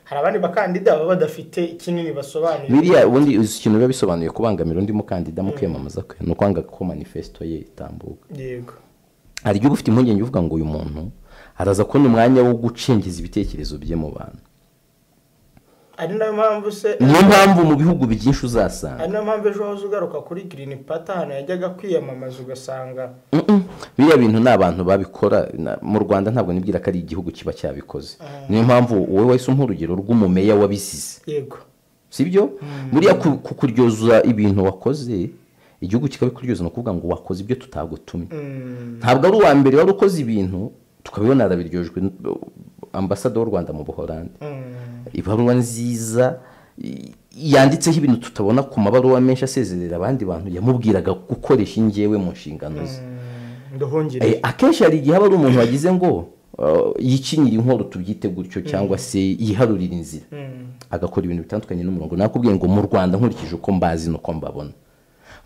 hari abandi bakandida baba badafite kinini basobanuye biriya ubundi ikintu biba bisobanuye kubangamira undi mukandida mu kwiyamamaza kwe ni ukwanga ko manifesto ye itambuka. yego hari igihe ufite impungenge uvuga ngo uyu muntu araza kubona umwanya wo gucengeza ibitekerezo bye mu bantu. ari nayo mpamvu se niyo mpamvu mu bihugu byinshi uzasanga ari nayo mpamvu ejo wahoze ugaruka kuri Green Party ahantu yajyaga kwiyamamaza ugasanga biriya bintu ni abantu babikora mu Rwanda ntabwo nibwira ko ari igihugu kiba cyabikoze. niyo mpamvu wowe wahise umpa urugero rw'umumeya wabisize yego sibyo buriya kukuryoza ibintu wakoze igihugu kikabikuryoza no kuvuga ngo wakoze ibyo tutagutumye. ntabwo ari uwa mbere wari ukoze ibintu tukabibona arabiryojwe ambassador w'u Rwanda mu Buholandi. ibaruwa nziza yanditseho ibintu tutabona ku mabaruwa menshi asezerera abandi bantu yamubwiraga gukoresha ingewe mu nshingano ze. akenshi hari igihe aba ari umuntu wagize ngo yikinyira inkoro tubyite gutyo cyangwa se yiharurira inzira agakora ibintu bitandukanye n'umurongo. nakubwiye ngo mu Rwanda nkurikije uko mbazi nuko mbabona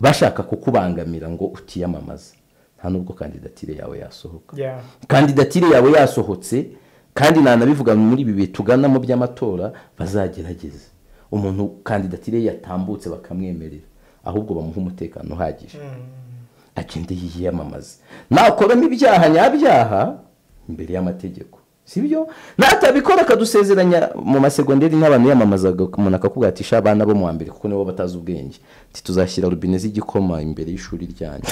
bashaka kukubangamira ngo utiyamamaza nta nubwo kandidatire yawe yasohoka. kandidatire yawe yasohotse kandi nanabivuga muri ibi bihe tugana mu by'amatora bazagerageza umuntu kandidatire yatambutse bakamwemerera ahubwo bamuha umutekano uhagije agende yiyamamaza nakoramo ibyaha nyabyaha imbere y'amategeko sibyo natabikora akadusezeranya mu masegonderi n'abantu yamamazaga umuntu akakugatisha abana bo mu wa mbere kuko nibo batazi ubwenge tuzashyira rubine z'igikoma imbere y'ishuri ryanyu.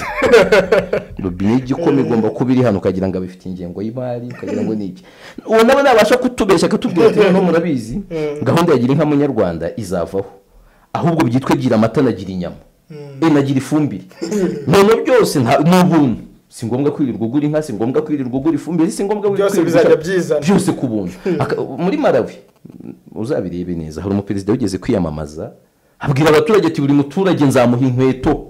rubine y'igikoma igomba kuba iri hano ukagira ngo abifite ingengo y'imari ukagira ngo niki uwo nabo nabasha kutubeshya akatubwira ati no murabizi gahunda yagira inka munyarwanda izavaho ahubwo byitwe gira amata nagira inyama nagira ifumbire none byose n'ubuntu si ngombwa kwirirwa ugura inka si ngombwa kwirirwa ugura ifumbire si ngombwa byose bizajya byizana byose ku buntu. muri Malawi uzabirebe neza hari umuperezida wigeze kwiyamamaza abwira abaturage ati buri muturage nzamuha inkweto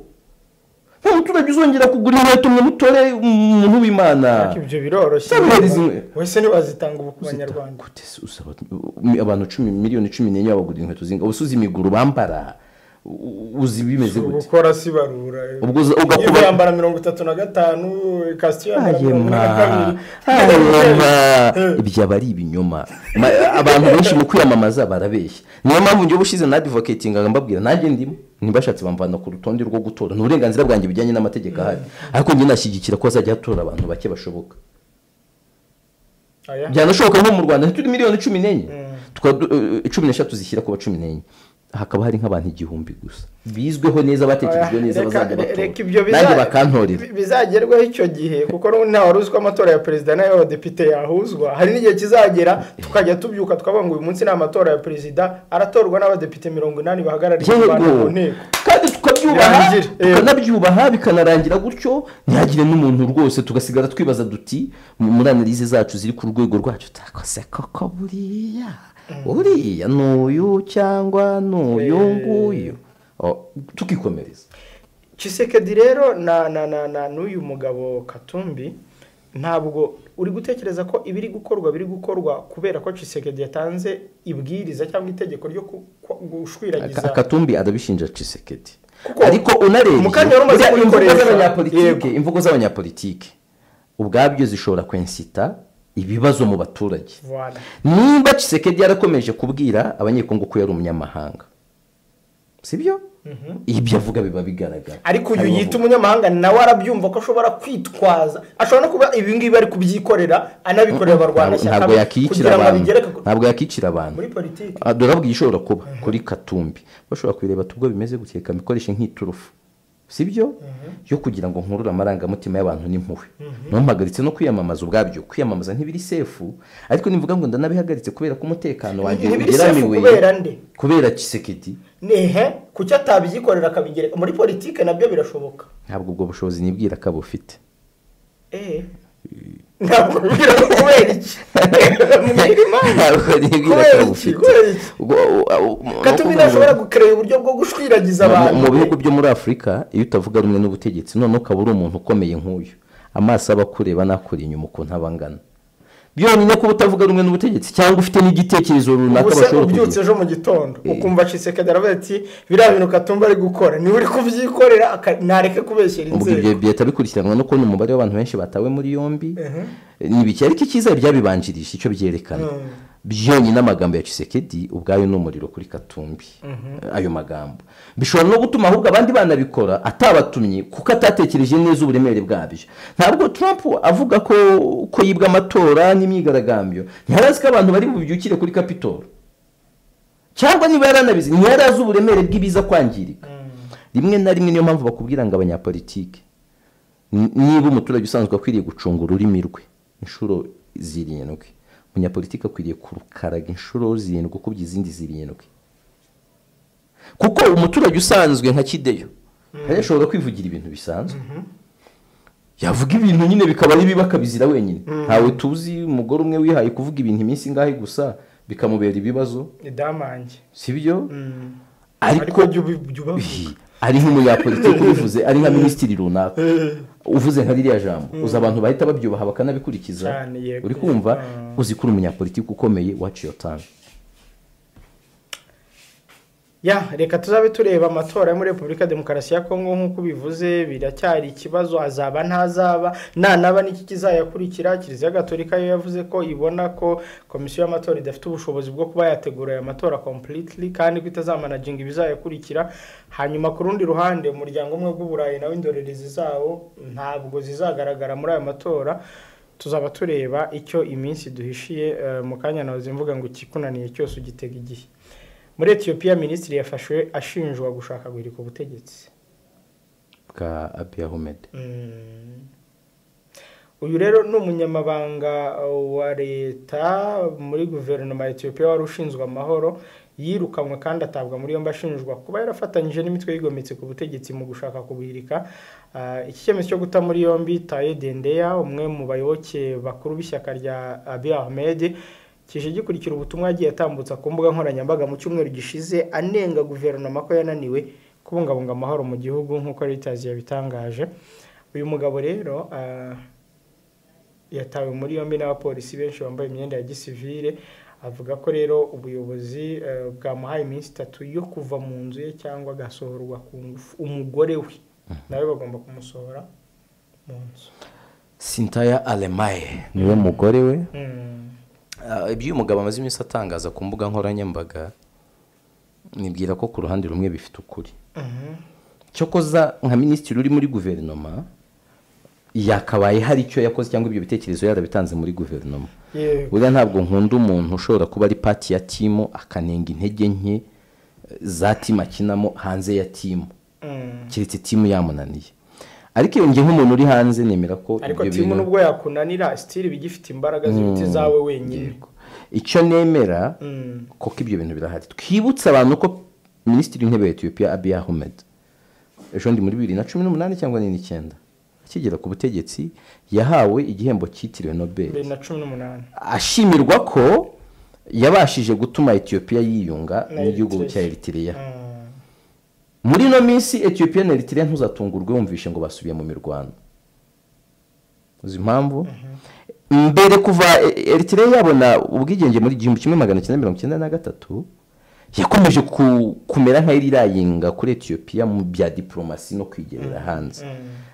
nta muturage uzongera kugura inkweto mwe mutore umuntu w'Imana. ibyo biroroshye wese niwazitanga ubu ku banyarwanda abantu miliyoni 14 bagura inkweto zinga ubusuzi imiguru bambara uzi bimeze gute gukora sibarura ubwo ugakuba yambara 35 costume yambara 22 ibyo bari ibinyoma abantu benshi mu kwiyamamaza barabeshya. niyo mpamvu njye bushize na advocating ngambabwira nanjye ndimo nibashatse bamvana ku rutonde rwo gutora n'uburenganzira bwanjye bijyanye n'amategeko ahari ariko njye nashyigikira ko azajya atora abantu bake bashoboka. byanashoboka nko mu Rwanda turi miliyoni 14 13 zishyira kuba 14 hakaba hari nk'abantu 1000 gusa bizweho neza batekerejwe neza bazajya batora nanjye bakantorera bizagerwaho icyo gihe kuko nta waruzwa amatora ya perezida n'ayo abadepite yahuzwa. hari n'igihe kizagera tukajya tubyuka twavuga ngo uyu munsi ni amatora ya perezida aratorwa n'abadepite 80 bahagarariye abantu mu nteko kandi tukanabyubaha bikanarangira gutyo ntihagire n'umuntu rwose tugasigara twibaza duti muri analize zacu ziri ku rwego rwacu takose koko uriya n'uyu cyangwa n'uyu nguyu tukikomereza. Tshisekedi rero n'uyu mugabo Katumbi ntabwo uri gutekereza ko ibiri gukorwa kubera ko Tshisekedi yatanze ibwiriza cyangwa itegeko ryo gushwiragiza. Katumbi adabishinja Tshisekedi ariko unarebye imvugo z'abanyapolitike ubwabyo zishobora kwensita ibibazo mu baturage. Niba Tshisekedi yarakomeje kubwira abanyekongo ko yari umunyamahanga sibyo ibyo avuga biba bigaragara ariko uyu yita umunyamahanga nawe arabyumva ko ashobora kwitwaza ashobora no kuba ibi ngibi ari kubyikorera anabikorera abarwana ntabwo yakicira abantu muri politiki dorabwiye ishobora kuba kuri Katumbi bashobora kwireba tubwo bimeze gukeka mikoresha nk'iturufu sibyo yo kugira ngo nkurure amarangamutima y'abantu n'impuhwe mpagaritse no kwiyamamaza ubwabyo kwiyamamaza ntibiri sefu ariko nivuga ngo ndanabihagaritse kubera ko umutekano wanjye ugeramiwe kubera Tshisekedi nehe kuki atabyikorera akabigereka muri politike nabyo birashoboka ntabwo ubwo bushobozi nibwira ko abufite ntabwo bwira ko kubera iki ntabwo nibwira ko abufite Katumbi ntashobora gukorera uburyo bwo gushwiragiza abantu mu bihugu byo muri Afurika iyo utavuga rumwe n'ubutegetsi none ukaba uri umuntu ukomeye nk'uyu amaso aba akureba n'akuri inyuma ukuntu abangana byonyine ko utavuga rumwe n'ubutegetsi cyangwa ufite n'igitekerezo runaka bashobora kugira ubyutse ejo mu gitondo ukumva Tshisekedi aravuga ati biriya bintu Katumbi ari gukora niwe uri kubyikorera nareke kubeshyera inzego ubwo byeta bikurikiranwa no kubona umubare w'abantu benshi batawe muri yombi nibiki ariko icyiza byabibanjirije icyo byerekana byonyine amagambo ya Tshisekedi ubwayo n'umuriro kuri Katumbi. Ayo magambo bishobora no gutuma ahubwo abandi banabikora atabatumye kuko atatekereje neza uburemere bwabyo. Ntabwo Trump avuga ko yibwa amatora n'imyigaragambyo ntiharazi ko abantu bari bubyukire kuri Capitol, cyangwa niba yaranabizi ntiharazi uburemere bw'ibiza kwangirika. Rimwe na rimwe niyo mpamvu bakubwira ngo abanyapolitike niba umuturage usanzwe akwiriye gucunga ururimi rwe inshuro 7, umunyapolitike akwiriye kurukaraga inshuro 7 ukubye izindi 7, kuko umuturage usanzwe nka Kideyo ashobora kwivugira ibintu bisanzwe, yavuga ibintu nyine bikaba ari biba kabizira wenyine. Ntawe tuzi umugore umwe wihaye kuvuga ibintu iminsi ngahe gusa bikamubera ibibazo idamange, sibyo? Ariko ari nk'umunyapolitike ubivuze, ari nka minisitiri runaka uvuze nka ririya jambo, uza abantu bahita babyubaha bakanabikurikiza. Uri kumva uzi kuri umunyapolitike ukomeye, watch your tongue. Reka tuzabe tureba amatora muri Repubulika Demokarasi ya Kongo nk'uko bivuze, biracyari ikibazo azaba ntazaba, nanaba n'iki kizayakurikira. Kiliziya Gatolika yo yavuze ko ibona ko komisiyo y'amatora idafite ubushobozi bwo kuba yategura aya matora completely kandi ko itazamanaginga ibizayakurikira. Hanyuma ku rundi ruhande umuryango umwe bw'Uburayi nawe indorerezi zawo ntabwo zizagaragara muri aya matora. Tuzaba tureba icyo iminsi duhishiye. Mu kanya nawe mvuga ngo ikikunaniye cyose ugitega igihe. Muri Ethiopia minisitiri yafashwe ashinjwa gushaka guhirika ubutegetsi bwa Abiy Ahmed. Uyu rero ni umunyamabanga wa leta muri guverinoma ya Ethiopia wari ushinzwe amahoro, yirukanwe kandi atabwa muri yombi ashinjwa kuba yarafatanyije n'imitwe yigometse ku butegetsi mu gushaka kubuhirika. Iki cyemezo cyo guta muri yombi Taye Dendeya, umwe mu bayoboke bakuru b'ishyaka rya Abiy Ahmed, kije gikurikira ubutumwa yagiye atambutsa ku mbuga nkoranyambaga mu cyumweru gishize anenga guverinoma ko yananiwe kubungabunga amahoro mu gihugu nk'uko Reuters yabitangaje. Uyu mugabo rero yatawe muri yombi n'abapolisi benshi bambaye imyenda ya gisivile. Avuga ko rero ubuyobozi bwamuhaye iminsi 3 yo kuva mu nzu ye cyangwa gasohorwa ku ngufu. Umugore we nawe bagomba kumusohora mu nzu. Sintaya Alemaye niwe mugore we. Ibyo umugabo amaze iminsi atangaza ku mbuga nkoranyambaga nibwira ko ku ruhande rumwe bifite ukuri. Cyokoza nka minisitiri uri muri guverinoma yakabaye hari icyo yakoze cyangwa ibyo bitekerezo yarabitanze muri guverinoma. Buriya ntabwo nkunda umuntu ushobora kuba ari party ya timu akanenga intege nke za timu akinamo hanze ya timu, kiretse timu yamunaniye. Ariko iyo nge nk'umuntu uri hanze nemera ko ariko timu nubwo yakunanira still bigifite imbaraga z'ibiti zawe wenyine. Icyo nemera ko ibyo bintu birahari. Twibutsa abantu ko minisitiri w'intebe wa Ethiopia Abiy Ahmed ejo ndi muri 2018 cyangwa 2019 akigera ku butegetsi yahawe igihembo cyitiriwe Nobel 2018, ashimirwa ko yabashije gutuma Ethiopia yiyunga n'igihugu cya Eritrea. Muri no minsi Ethiopia na Eritrea ntuzatungurwe wumvishe ngo basubiye mu mirwano. Uzi impamvu? Mbere kuva Eritrea yabona ubwigenge muri 1993 yakomeje kumera nka irayinga kuri Ethiopia mu bya diplomasi no kwigerera hanze.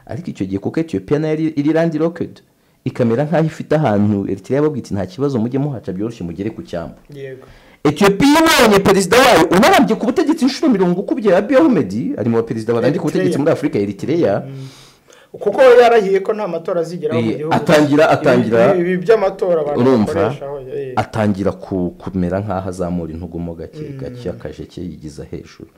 Ariko icyo gihe kuko Ethiopia na iri randi rocket ikamera nkaho ifite ahantu Eritrea babwita nta kibazo mujye muhaca byoroshye mugere ku cyambu. Yego. Ethiopia yabonye perezida wayo unarambye ku butegetsi inshuro 40 kubye Abiy Ahmed ari mu perezida barandi ku butegetsi muri Afrika Eritrea. Kuko yarahiye ko nta matora azigeraho mu gihugu. Atangira ibi by'amatora abantu bakoreshaho. Atangira kumera nkaho azamura intugumo gake akajeke yigiza hejuru.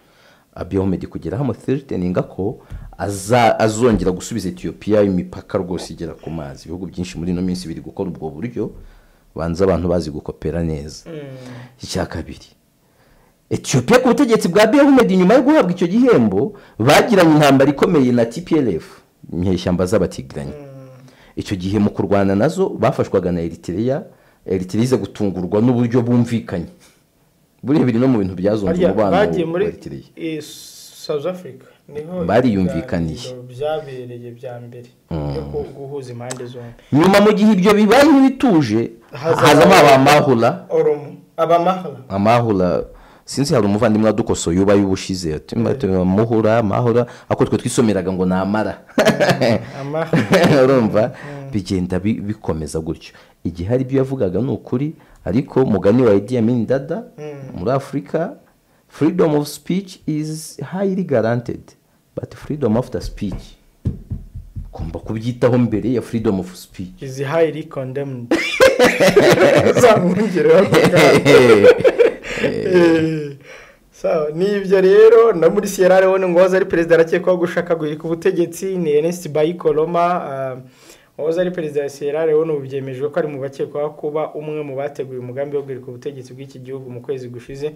Abiy Ahmed kugeraho mu threateninga ko azongera gusubiza Ethiopia imipaka rwose igera ku mazi. Ibihugu byinshi muri no minsi biri gukora ubwo buryo banza abantu bazi gukopera neza. Icya kabiri, Ethiopia ku butegetsi bwa Abiy Ahmed nyuma yo guhabwa icyo gihembo bagiranye intambara ikomeye na TPLF, inyeshyamba z'abatigiranye. Icyo gihe mu kurwana nazo bafashwaga na Eritrea ize gutungurwa n'uburyo bumvikanye. Buri biri no mu bintu byazonze umubano wa Eritrea. South Africa niho bariyumvikaniye byabereye bya mbere yo guhuza impande zombi. Nyuma mu gihe ibyo bibaye bituje hazamo abamahula sinzi hari umuvandimwe adukosoye ubaye ubushize ati mahura ako twe twisomeraga ngo namara urumva bigenda bikomeza gutyo igihe hari ibyo yavugaga ni ukuri ariko mugani wa Idi Amin Dada muri Afurika freedom of speech is highly guaranteed but freedom of the speech kumba kubyitaho mbere ya freedom of speech is highly condemned zamungere so nibyo rero na muri Sierra Leone ngo waza ari perezida arakekwaho gushaka guhirika ubutegetsi ni Ernest Bai Koroma waza ari perezida wa Sierra Leone ubyemejwe ko ari mu bakekwaho kuba umwe mu bateguye umugambi wo guhirika ubutegetsi bw'iki gihugu mu kwezi gushize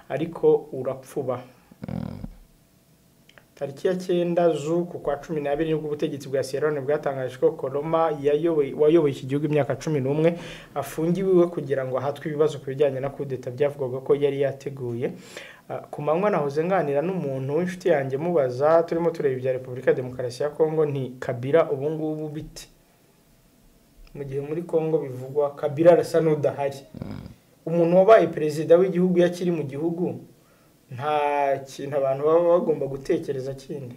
ariko urapfuba tariki ya 9 z'uku kwa 12 nibwo ubutegetsi bwa Sierra Leone bwatangaje ko Koroma wayoboye iki gihugu imyaka 11 afungiwe kugira ngo ahatwe ibibazo ku bijyanye na kudeta byavugwaga ko yari yateguye ku manywa nahoze nganira n'umuntu w'inshuti yanjye mubaza turimo tureba ibya Repubulika Demokarasi ya Kongo nti Kabila ubu ngubu biti mu gihe muri Kongo bivugwa Kabila arasa n'udahari umuntu wabaye perezida w'igihugu yakiri mu gihugu nta kintu abantu baba bagomba gutekereza kindi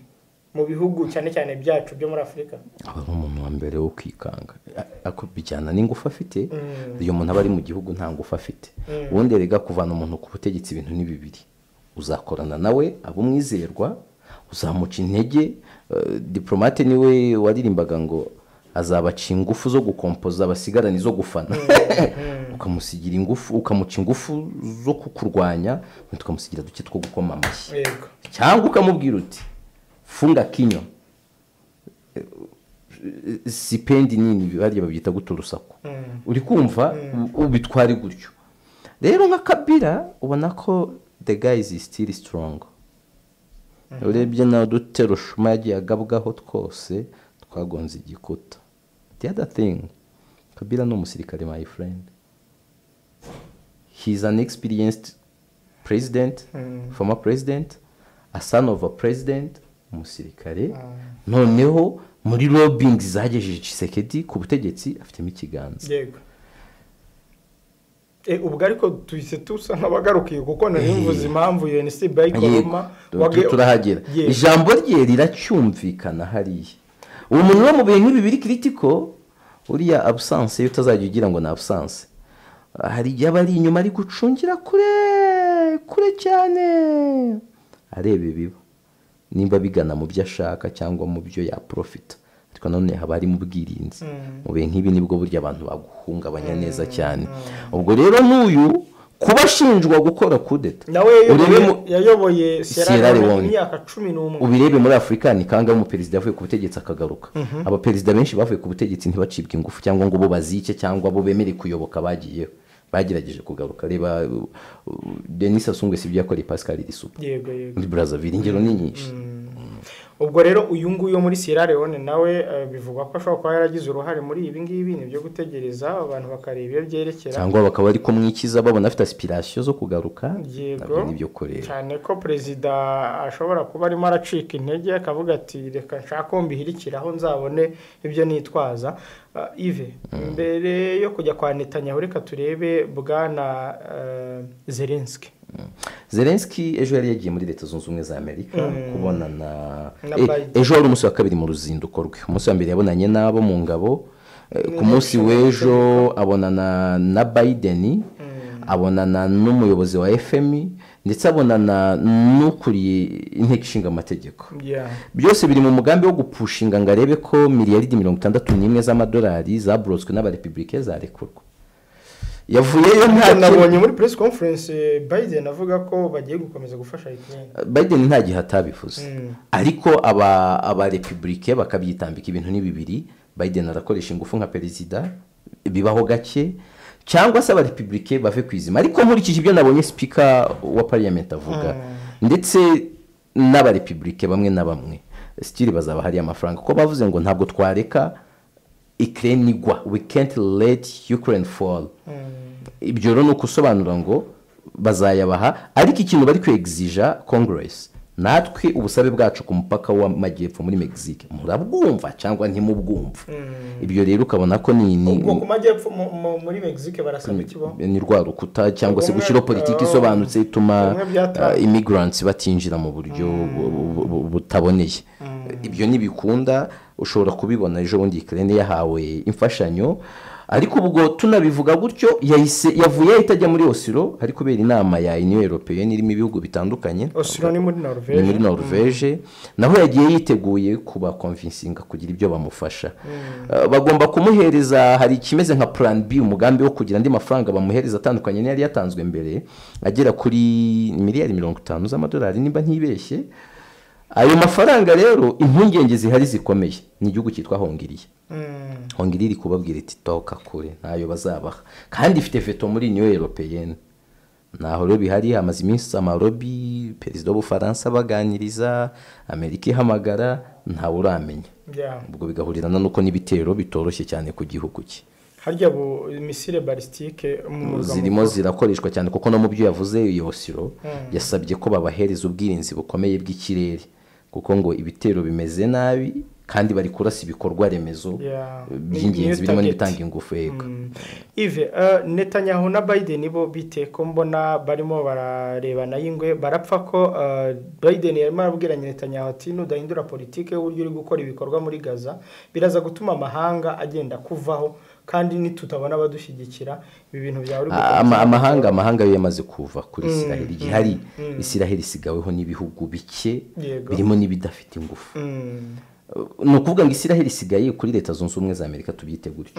mu bihugu cyane cyane byacu byo muri Afurika aba umuntu wa mbere wo kwikanga akubijyana n'ingufu afite iyo umuntu aba ari mu gihugu nta ngufu afite ubundi rega kuvana umuntu ku butegetsi ibintu ni bibiri uzakorana nawe abumwizerwa uzamuca intege diplomate niwe waririmbaga ngo azabaca ingufu zo gukompoza abasigarana izo gufana ukamusigira ingufu ukamuca ingufu zo kukurwanya tukamusigira duke two gukoma amashyi cyangwa ukamubwira uti funga kinyo sipendi nini barya babyita gutura urusaku uri kumva ubitwari gutyo rero nka Kabila ubona ko the guy is still strong urebye na dutero shuma yagiye agabwaho twose twagonze igikuta the other thing Kabila no musirikare my friend he's an experienced president former president a son of a president umusirikare noneho muri lobbying zagejeje Tshisekedi ku butegetsi afitemo ikiganza yego ubwo ariko tuhise tusa nk'abagarukiye kuko nimvuze impamvu UNC Bai Koroma turahagera ijambo rye riracyumvikana hariya umuntu wo mu bintu bibiri critical uriya absence utazajya ugira ngo na absence hari yabari inyuma ari gucungira kure cyane arebe biba nimba bigana mu byo ashaka cyangwa mu byo ya profit ariko none haba ari mu bwirinzi mu bintu nk'ibi nibwo burya abantu baguhungabanya neza cyane ubwo rero n'uyu kuba ashinjwa gukora kudeta nawe yayoboye Sierra Leone imyaka 11 ubirebe muri Afurika ni kanga mu perezida yavuye ku butegetsi akagaruka aba perezida benshi bavuye ku butegetsi ntibacibwe ingufu cyangwa ngo bo bazice cyangwa bo bemere kuyoboka bagiye bagerageje kugaruka reba Denis Sassou Nguesso ibyo yakoreye Pascal Lisupa yego muri Brazzaville ingero ni nyinshi ubwo rero uyu nguyu muri Sierra Leone nawe bivugwa ko ashobora kuba yaragize uruhare muri ibi ngibi nibyo gutegereza abantu bakareba ibyo byerekera cyangwa bakaba ari kumwikiza babona afite aspiration zo kugaruka nabyo nibyo korera cyane ko perezida ashobora kuba arimo aracika intege akavuga ati reka nshaka mbihirikiraho nzabone ibyo nitwaza Yves mbere yo kujya kwa Netanyahu reka turebe bwana Zelensky ejo yari yagiye muri Leta Zunze Ubumwe za Amerika kubonana ejo wari umunsi wa kabiri mu ruzinduko rwe umunsi wa mbere yabonanye n'abo mu ngabo ku munsi w'ejo abonana na Biden abonana n'umuyobozi wa FMI ndetse abonana n'ukuriye inteko ishinga amategeko byose biri mu mugambi wo gupushinga ngo arebe ko miliyaridi 61 z'amadolari zabrotswe n'abarepublike zarekurwa yavuyeyo nta nabonye muri press conference Biden avuga ko bagiye gukomeza gufasha Ukraine Biden nta gihe atabivuze ariko aba republike bakabyitambika ibintu ni bibiri Biden arakoresha ingufu nka perezida bibaho gake cyangwa se aba republike bave kwizima ariko nkurikije ibyo nabonye speaker wa parliament avuga ndetse n'aba republike bamwe na bamwe still bazaba hari amafaranga ko bavuze ngo ntabwo twareka Ukraine igwa we can't let Ukraine fall ibyo rero no kusobanura ngo bazayabaha ariko ikintu bari kwexija Congress natwe ubusabe bwacu ku mupaka wa Majyepfo muri Mexique murabwumva cyangwa ntimubwumva ibyo rero ukabona ko ni ku Majyepfo muri Mexique barasaba ikibo ni rwa rukuta cyangwa se gushyira politiki isobanutse ituma immigrants batinjira mu buryo butaboneye ibyo nibikunda ushobora kubibona ejo bundi Ukraine yahawe imfashanyo ariko ubwo tunabivuga gutyo yavuye itajya muri Oslo ari kubera inama ya Union Européenne irimo ibihugu bitandukanye. Oslo ni muri Norvège naho yagiye yiteguye kuba convincinga kugira ibyo bamufasha. Bagomba kumuhereza hari kimeze nka plan B umugambi wo kugira andi mafaranga bamuhereza atandukanye n'yari yatanzwe mbere agera kuri miliyari 50 z'amadolari nimba ntibeshye. Ayo mafaranga rero impungenge zihari zikomeye ni igihugu cyitwa Hongiriya. Hongiriya iri kubabwira iti toka kure ntayo bazabaha kandi ifite veto muri Union Européenne. Naho rero bihari amaze iminsi amarobi perezida w'Ubufaransa baganiriza Amerika ihamagara ntawe uramenya. Ubwo bigahurirana nuko n'ibitero bitoroshye cyane ku gihugu cye. Harya bu misile balistike zirimo zirakoreshwa cyane kuko no mu byo yavuze Oslo yasabye ko babahereza ubwirinzi bukomeye bw'ikirere kuko ngo ibitero bimeze nabi kandi bari kurasa ibikorwa remezo by'ingenzi birimo n'ibitanga ingufu yego. Ive Netanyahu na Biden bo biteko mbona barimo bararebana y'ingwe barapfa ko Biden yarimo arabwiranye Netanyahu ati nudahindura politike y'uburyo uri gukora ibikorwa muri Gaza biraza gutuma amahanga agenda kuvaho kandi nitutabona badushyigikira ibi bintu bya amahanga yamaze kuva kuri Israel igihari Israel isigaweho n'ibihugu bike birimo n'ibidafite ingufu. No kuvuga ngo Israel isigaye kuri leta zunze ubumwe za Amerika tubyitegurire.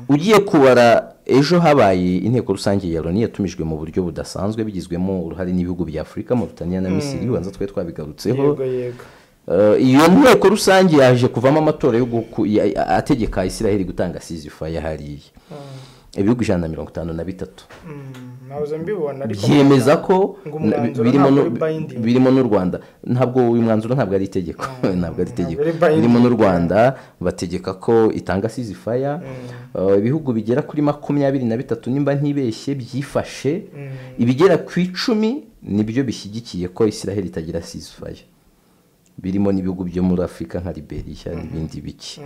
Ugiye kubara ejo habaye inteko rusange ya Loni yatumijwe mu buryo budasanzwe bigizwemo uruhare n'ibihugu bya Afrika Mauritania na Misiri wanza twe twabigarutseho. Iyo nteko rusange yaje kuvamo amatora yo ategeka Israel gutanga ceasefire hariya. Ibihugu 153 nabuze mbibona ariko byemeza ko birimo n'u Rwanda ntabwo uyu mwanzuro ntabwo ari itegeko ntabwo ari itegeko birimo n'u Rwanda bategeka ko itanga ceasefire. Ibihugu bigera kuri 23 nimba ntibeshye byifashe ibigera ku 10 nibyo bishyigikiye ko Israel itagira ceasefire birimo n'ibihugu byo muri Afrika nka Liberia n'ibindi biki.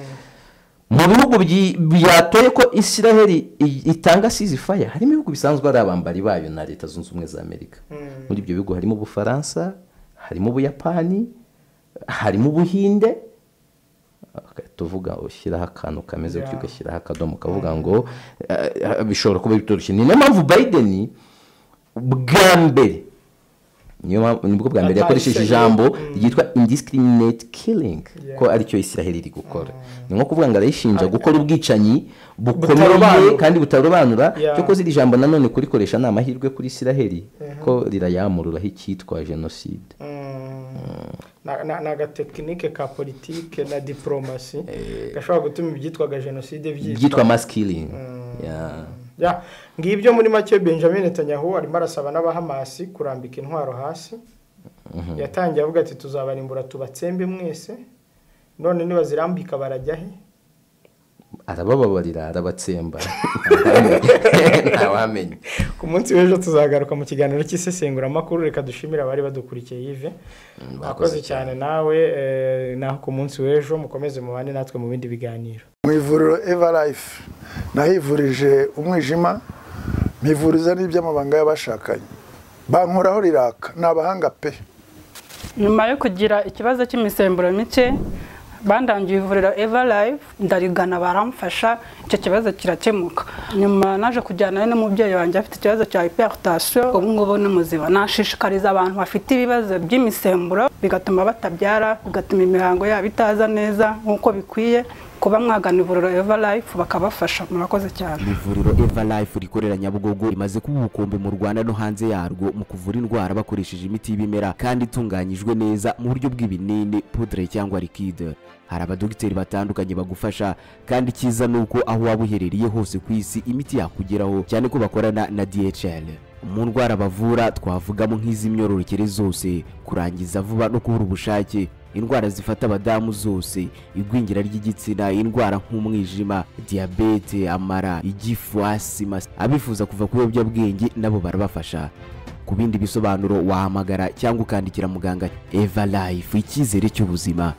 Mu bihugu byatoye ko Israel itanga ceasefire harimo ibihugu bisanzwe ari abambari bayo na leta zunze ubumwe za Amerika. Muri ibyo bihugu harimo Ubufaransa, harimo Ubuyapani, harimo Ubuhinde. Tuvuga ushyiraho akantu kameze gutyo ugashyiraho akadomo kavuga ngo bishobora kuba bitoroshye. Ni nayo mpamvu Biden bwa mbere nibwo bwa mbere yakoresheje ijambo ryitwa indiscriminate killing ko aricyo Israel iri gukora. Ni nko kuvuga ngo arayishinja gukora ubwicanyi bukomeye kandi butarobanura cyo ko ziri jambo nanone kurikoresha na amahirwe kuri Israel ko rirayamururaho icyitwa genocide. Na gatekinike ka politike na diplomasi gashobora gutuma ibyitwaga genocide byitwa mass killing. Ngibyo muri make Benjamin Netanyahu arimo arasaba n'abahamasi kurambika intwaro hasi. Yatangiye avuga ati tuzabarimbura tubatsembe mwese none nibazirambika barajya he? Arabababarira arabatsemba ntawamenye. Ku munsi w'ejo tuzagaruka mu kiganiro cy'isesengura makuru reka dushimira abari badukurikiye Yves. Bakoze cyane nawe naho ku munsi w'ejo mukomeze mubane natwe mu bindi biganiro. Mu ivuriro Everlife nahivurije umwijima mpivuriza n'iby'amabanga y'abashakanye bankoraho riraka n'abahanga pe. Nyuma yo kugira ikibazo cy'imisemburo mike bandangiye ivuriro Everlife ndarigana baramfasha icyo kibazo kirakemuka. Nyuma naje kujyana n'umubyeyi wanjye afite ikibazo cya hypertension ubu ngubu ni muzima. Nashishikariza abantu bafite ibibazo by'imisemburo bigatuma batabyara bigatuma imihango yabo itaza neza nkuko bikwiye kuba mwagana ivuriro Everlife bakabafasha. Murakoze cyane. Ivuriro Everlife rikorera Nyabugogo rimaze kuba ubukombe mu Rwanda no hanze yarwo mu kuvura indwara bakoresheje imiti y'ibimera kandi itunganyijwe neza mu buryo bw'ibinini, poudre cyangwa liquide. Hari abadogiteri batandukanye bagufasha kandi cyiza nuko aho waba uherereye hose ku isi imiti yakugeraho cyane ko bakorana na DHL. Mu ndwara bavura twavugamo nk'iz'imyororokere zose, kurangiza vuba no kubura ubushake, indwara zifata abadamu zose, igwingira ry'igitsina, indwara nk'umwijima, diabete, amara, igifu, asima. Abifuza kuva ku biyobyabwenge nabo barabafasha. Ku bindi bisobanuro wahamagara cyangwa ukandikira muganga. Everlife, icyizere cy'ubuzima.